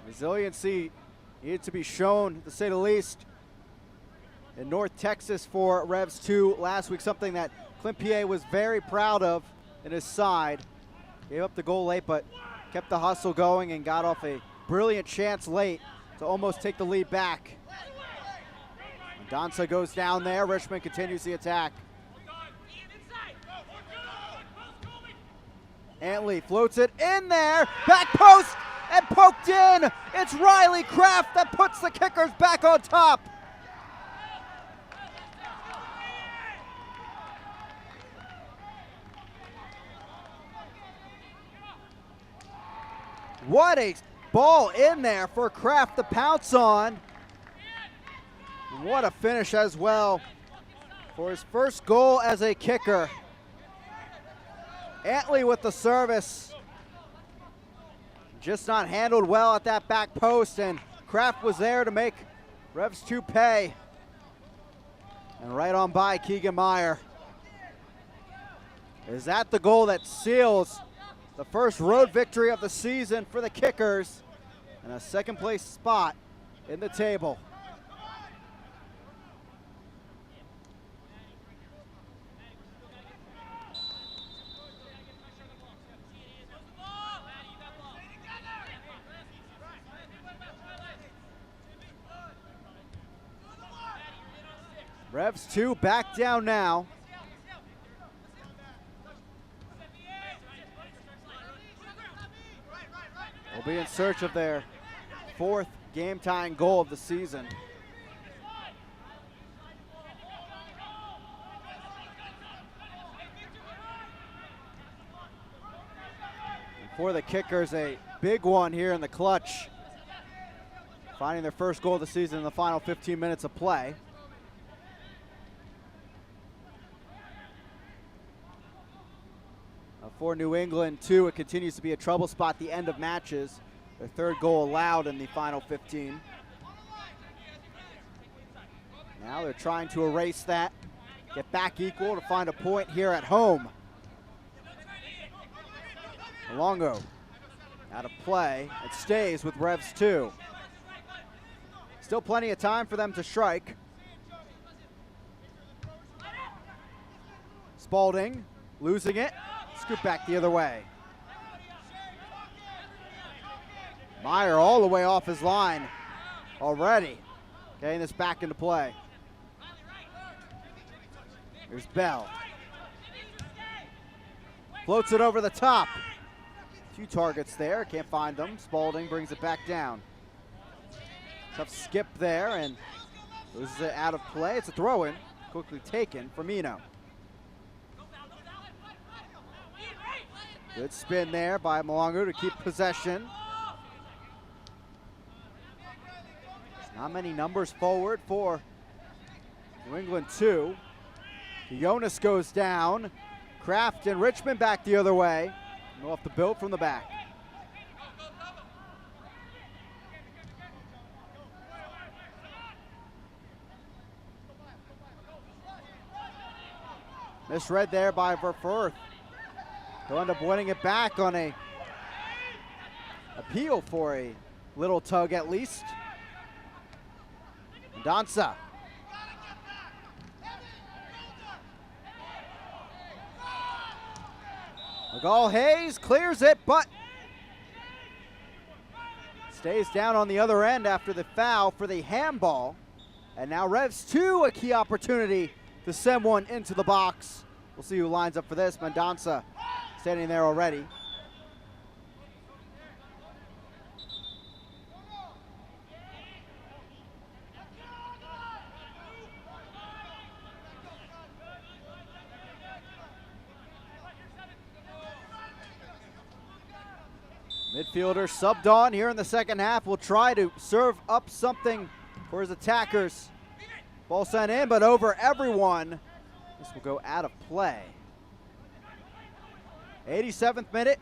Resiliency Needed to be shown, to say the least, in North Texas for Revs 2 last week, something that Clint Pierre was very proud of in his side. Gave up the goal late, but kept the hustle going and got off a brilliant chance late to almost take the lead back. Danza goes down there. Richmond continues the attack. Antley floats it in there. Back post and poked in. It's Riley Kraft that puts the Kickers back on top. What a ball in there for Kraft to pounce on. What a finish as well for his first goal as a kicker. Antley with the service. Just not handled well at that back post, and Kraft was there to make Revs 2 pay. And right on by Keegan Meyer. Is that the goal that seals the first road victory of the season for the Kickers and a second place spot in the table? Revs 2 back down now. Will be in search of their fourth game-tying goal of the season. And for the Kickers, a big one here in the clutch, finding their first goal of the season in the final 15 minutes of play. For New England, too, it continues to be a trouble spot at the end of matches. Their third goal allowed in the final 15. Now they're trying to erase that, get back equal to find a point here at home. Longo out of play. It stays with Revs 2. Still plenty of time for them to strike. Spalding losing it. Scoop back the other way. Meyer all the way off his line already. Getting this back into play. Here's Bell. Floats it over the top. Few targets there, can't find them. Spalding brings it back down. Tough skip there and loses it out of play. It's a throw-in, quickly taken from Eno. Good spin there by Malongo to keep possession. There's not many numbers forward for New England 2. Jonas goes down. Kraft and Richmond back the other way. We'll have to build from the back. Misread there by Verfurth. They'll end up winning it back on a appeal for a little tug at least. Danza. McGall Hayes clears it, but stays down on the other end after the foul for the handball. And now Revs 2, a key opportunity to send one into the box. We'll see who lines up for this. Mendonça standing there already. Midfielder subbed on here in the second half. Will try to serve up something for his attackers. Ball sent in, but over everyone. This will go out of play. 87th minute.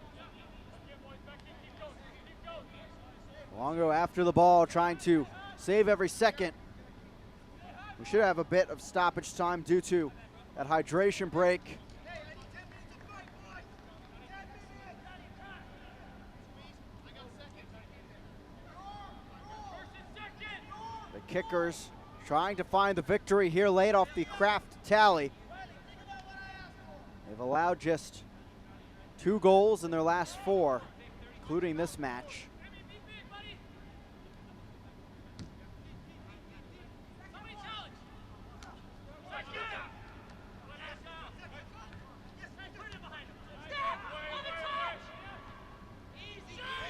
Longo after the ball, trying to save every second. We should have a bit of stoppage time due to that hydration break. Kickers trying to find the victory here late off the Kraft tally. They've allowed just 2 goals in their last 4, including this match.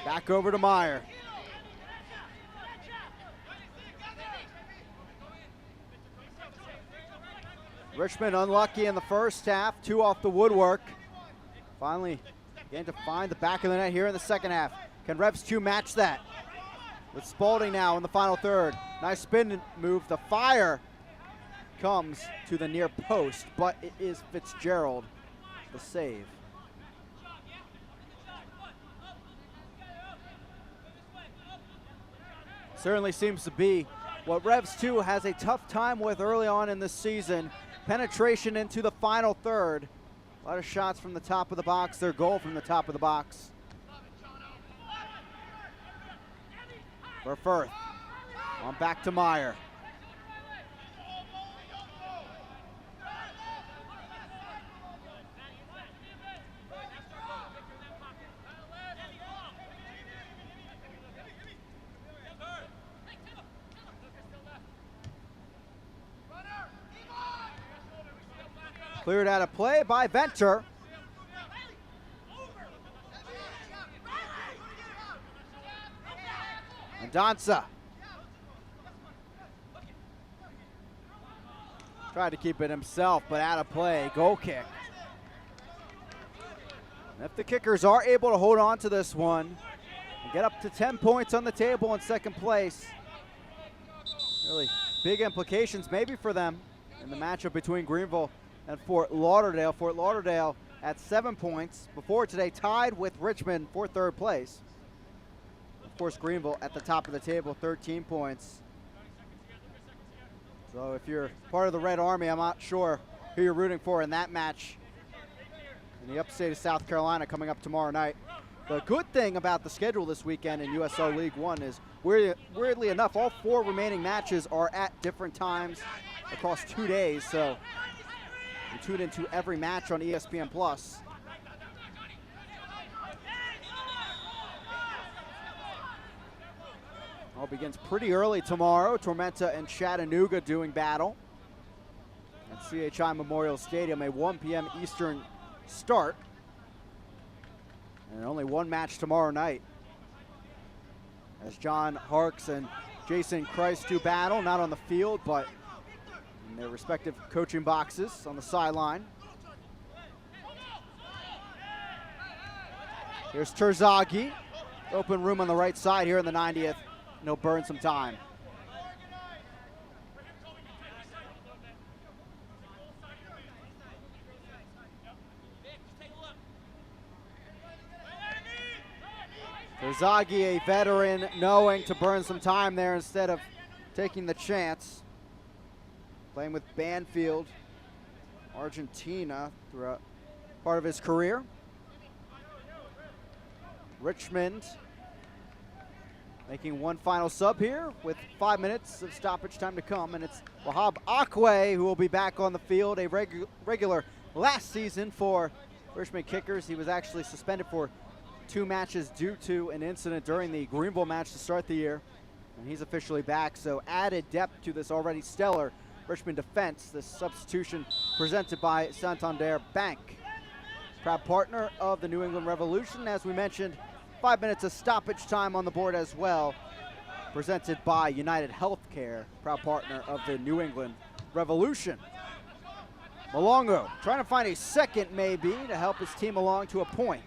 Back over to Meyer. Richmond unlucky in the first half, 2 off the woodwork. Finally began to find the back of the net here in the second half. Can Revs 2 match that? With Spalding now in the final third. Nice spin move. The fire comes to the near post, but it is Fitzgerald the save. Certainly seems to be what Revs 2 has a tough time with early on in this season. Penetration into the final third. A lot of shots from the top of the box, their goal from the top of the box. For Firth. On back to Meyer. Cleared out of play by Venter. And Danza. Tried to keep it himself, but out of play. Goal kick. And if the Kickers are able to hold on to this one and get up to 10 points on the table in second place, really big implications maybe for them in the matchup between Greenville and Fort Lauderdale. Fort Lauderdale at 7 points before today, tied with Richmond for third place. Of course, Greenville at the top of the table, 13 points. So if you're part of the Red Army, I'm not sure who you're rooting for in that match in the upstate of South Carolina coming up tomorrow night. The good thing about the schedule this weekend in USL League One is, weirdly enough, all 4 remaining matches are at different times across 2 days. So you tune into every match on ESPN+. All begins pretty early tomorrow. Tormenta and Chattanooga doing battle at CHI Memorial Stadium, a 1 p.m. Eastern start. And only 1 match tomorrow night, as John Harks and Jason Christ do battle, not on the field, but in their respective coaching boxes on the sideline. Here's Terzaghi. Open room on the right side here in the 90th. And he'll burn some time. Terzaghi, a veteran, knowing to burn some time there instead of taking the chance. Playing with Banfield, Argentina, throughout part of his career. Richmond making 1 final sub here with 5 minutes of stoppage time to come, and it's Wahab Akwe who will be back on the field, a regular last season for Richmond Kickers. He was actually suspended for 2 matches due to an incident during the Greenville match to start the year, and he's officially back, so added depth to this already stellar Richmond defense. This substitution presented by Santander Bank, proud partner of the New England Revolution. As we mentioned, 5 minutes of stoppage time on the board as well, presented by United Healthcare, proud partner of the New England Revolution. Malongo trying to find a second maybe to help his team along to a point.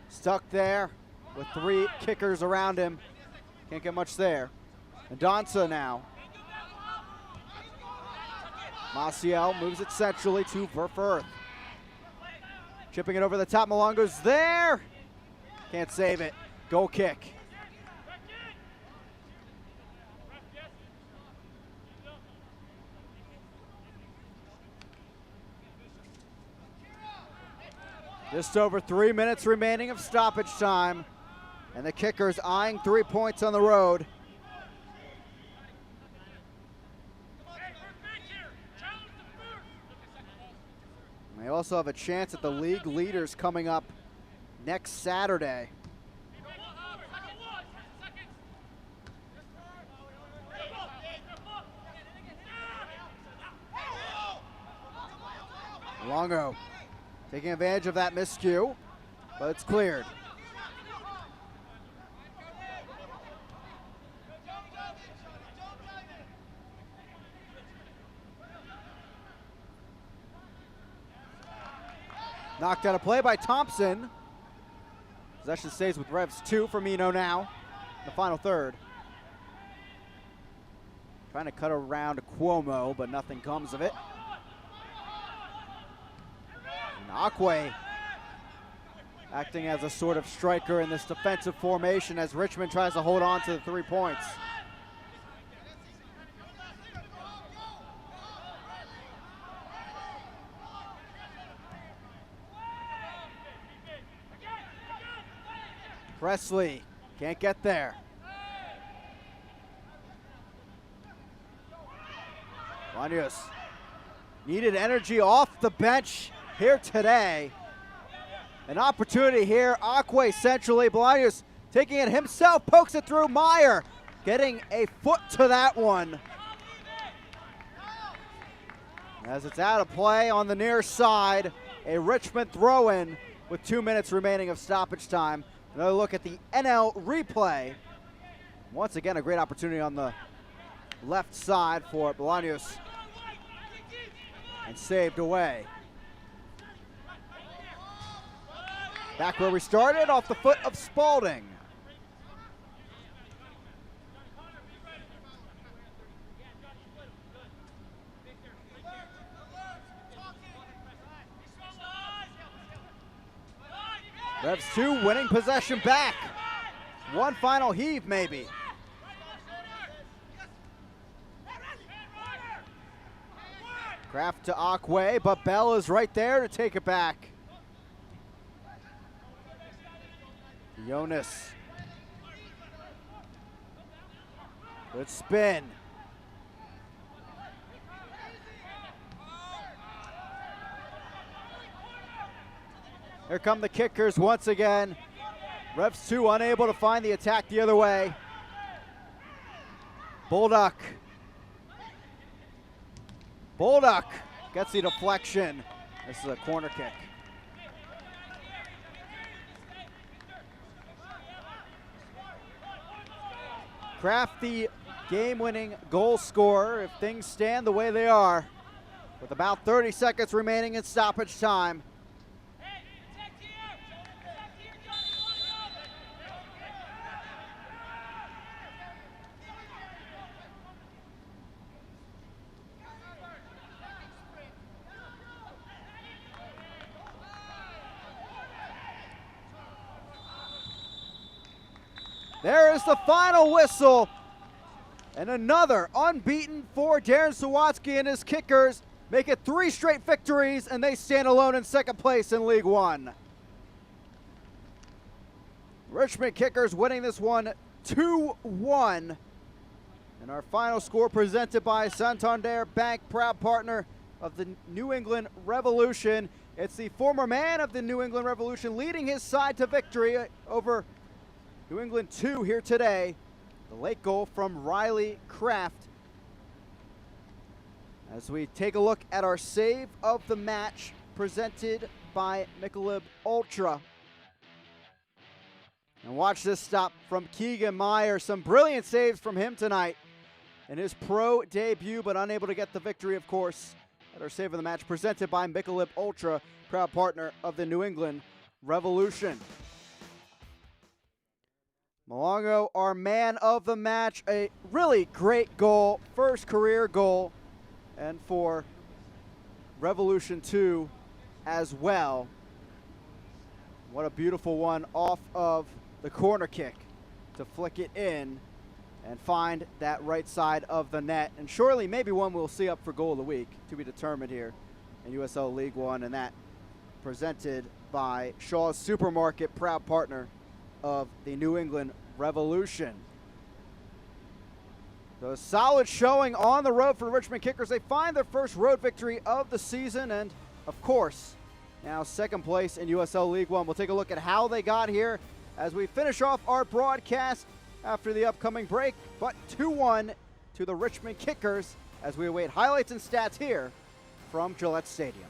Stuck there with 3 kickers around him. Can't get much there. And Danza now. Maciel moves it centrally to Verfurth. Chipping it over the top. Malongo's there. Can't save it. Goal kick. Just over 3 minutes remaining of stoppage time. And the Kickers eyeing 3 points on the road. They also have a chance at the league leaders coming up next Saturday. Longo taking advantage of that miscue, but it's cleared. Knocked out of play by Thompson. Possession stays with Revs 2 for Mino now in the final third. Trying to cut around Cuomo, but nothing comes of it. And Akwe acting as a sort of striker in this defensive formation as Richmond tries to hold on to the 3 points. Presley can't get there. Bolaños needed energy off the bench here today. An opportunity here. Akwe centrally. Bolaños taking it himself, pokes it through. Meyer getting a foot to that one. As it's out of play on the near side, a Richmond throw-in with 2 minutes remaining of stoppage time. Another look at the NL replay. Once again, a great opportunity on the left side for Bolaños. And saved away. Back where we started, off the foot of Spalding. Revs 2 winning possession back. One final heave, maybe. Kraft to Akwe, but Bell is right there to take it back. Jonas. Good spin. Here come the Kickers once again. Revs 2 unable to find the attack the other way. Bolduc gets the deflection. This is a corner kick. Kraft, the game-winning goal scorer, if things stand the way they are, with about 30 seconds remaining in stoppage time. There is the final whistle, and another unbeaten for Darren Sawatsky and his Kickers. Make it 3 straight victories, and they stand alone in second place in League One. Richmond Kickers winning this one 2-1. And our final score presented by Santander Bank, proud partner of the New England Revolution. It's the former man of the New England Revolution leading his side to victory over New England 2 here today. The late goal from Riley Kraft. As we take a look at our save of the match presented by Michelob Ultra. And watch this stop from Keegan Meyer. Some brilliant saves from him tonight in his pro debut, but unable to get the victory, of course, at our save of the match presented by Michelob Ultra, proud partner of the New England Revolution. Malongo, our man of the match, a really great goal, first career goal, and for Revolution 2 as well. What a beautiful one off of the corner kick to flick it in and find that right side of the net. And surely maybe one we'll see up for goal of the week to be determined here in USL League One, and that presented by Shaw's Supermarket, proud partner of the New England Revolution. So a solid showing on the road for the Richmond Kickers. They find their first road victory of the season, and of course, now second place in USL League One. We'll take a look at how they got here as we finish off our broadcast after the upcoming break. But 2-1 to the Richmond Kickers as we await highlights and stats here from Gillette Stadium.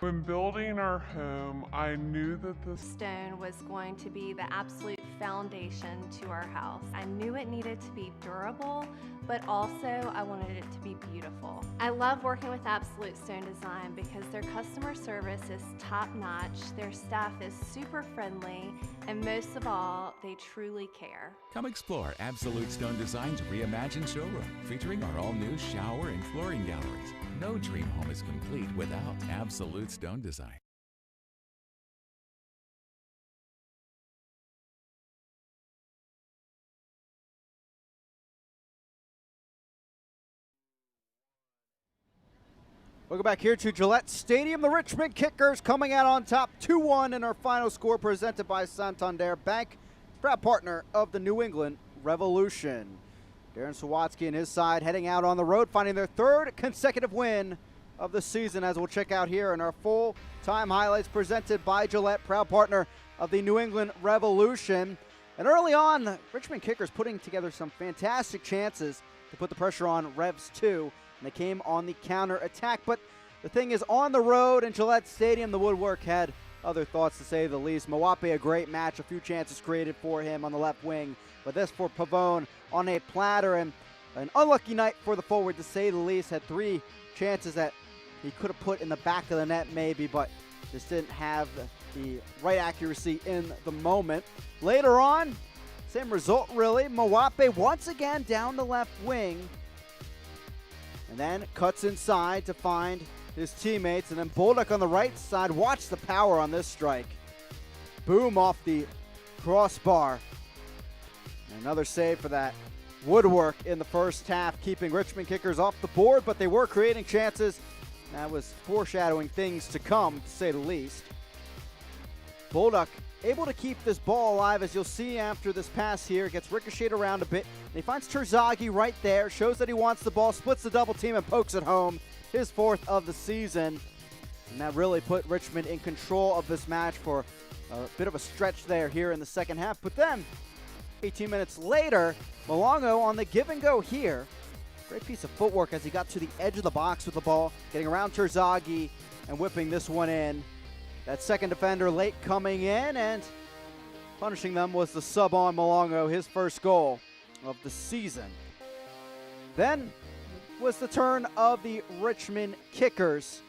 When building our home, I knew that the Stone was going to be the absolute foundation to our house. I knew it needed to be durable, but also I wanted it to be beautiful. I love working with Absolute Stone Design because their customer service is top-notch, their staff is super friendly, and most of all, they truly care. Come explore Absolute Stone Design's reimagined showroom, featuring our all-new shower and flooring galleries. No dream home is complete without Absolute Stone Design. Welcome back here to Gillette Stadium. The Richmond Kickers coming out on top 2-1 in our final score, presented by Santander Bank, proud partner of the New England Revolution. Darren Sawatsky and his side heading out on the road, finding their third consecutive win of the season, as we'll check out here in our full-time highlights presented by Gillette, proud partner of the New England Revolution. And early on, the Richmond Kickers putting together some fantastic chances to put the pressure on Revs 2, and they came on the counter-attack. But the thing is, on the road in Gillette Stadium, the woodwork had other thoughts, to say the least. Mawape, a great match, a few chances created for him on the left wing, but this for Pavone on a platter, and an unlucky night for the forward, to say the least. Had three chances that he could have put in the back of the net maybe, but just didn't have the right accuracy in the moment. Later on, same result really. Mawape once again down the left wing, and then cuts inside to find his teammates, and then Bolduc on the right side. Watch the power on this strike. Boom off the crossbar. And another save for that woodwork in the first half, keeping Richmond Kickers off the board, but they were creating chances. That was foreshadowing things to come, to say the least. Bolduc able to keep this ball alive, as you'll see after this pass here. Gets ricocheted around a bit, and he finds Terzaghi right there, shows that he wants the ball, splits the double team and pokes it home. His fourth of the season, and that really put Richmond in control of this match for a bit of a stretch there here in the second half. But then 18 minutes later, Malongo on the give and go here. Great piece of footwork as he got to the edge of the box with the ball, getting around Terzaghi and whipping this one in. That second defender late coming in, and punishing them was the sub on Malongo, his first goal of the season. Then was the turn of the Richmond Kickers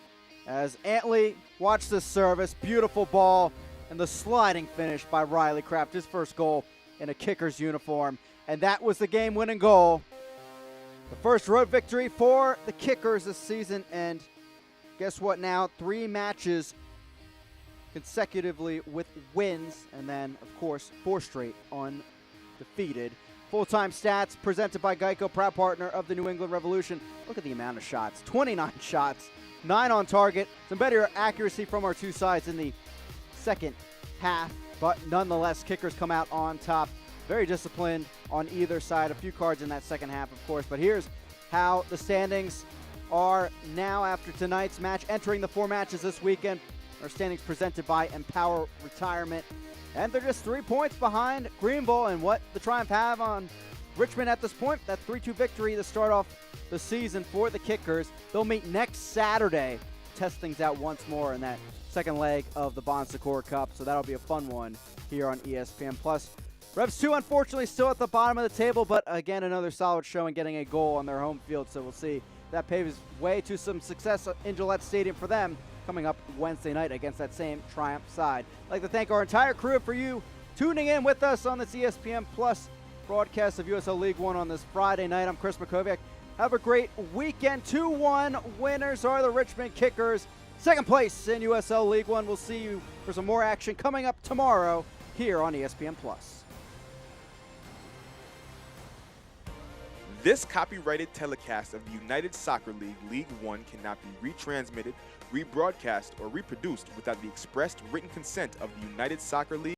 as Antley watched this service. Beautiful ball and the sliding finish by Riley Kraft, his first goal in a Kickers uniform. And that was the game-winning goal. The first road victory for the Kickers this season, and guess what now? 3 matches consecutively with wins, and then, of course, 4 straight undefeated. Full-time stats presented by Geico, proud partner of the New England Revolution. Look at the amount of shots. 29 shots, 9 on target. Some better accuracy from our two sides in the second half, but nonetheless, Kickers come out on top. Very disciplined on either side. A few cards in that second half, of course, but here's how the standings are now, after tonight's match, entering the 4 matches this weekend. Our standings presented by Empower Retirement. And they're just 3 points behind Greenville, and what the Triumph have on Richmond at this point, that 3-2 victory to start off the season for the Kickers. They'll meet next Saturday, test things out once more in that second leg of the Bon Secours Cup, so that'll be a fun one here on ESPN+. Revs 2, unfortunately, still at the bottom of the table, but again, another solid showing, getting a goal on their home field, so we'll see. That paves way to some success in Gillette Stadium for them coming up Wednesday night against that same Triumph side. I'd like to thank our entire crew for you tuning in with us on this ESPN Plus broadcast of USL League One on this Friday night. I'm Chris Makoviak. Have a great weekend. 2-1 winners are the Richmond Kickers. Second place in USL League One. We'll see you for some more action coming up tomorrow here on ESPN Plus. This copyrighted telecast of the United Soccer League League One cannot be retransmitted, rebroadcast, or reproduced without the expressed written consent of the United Soccer League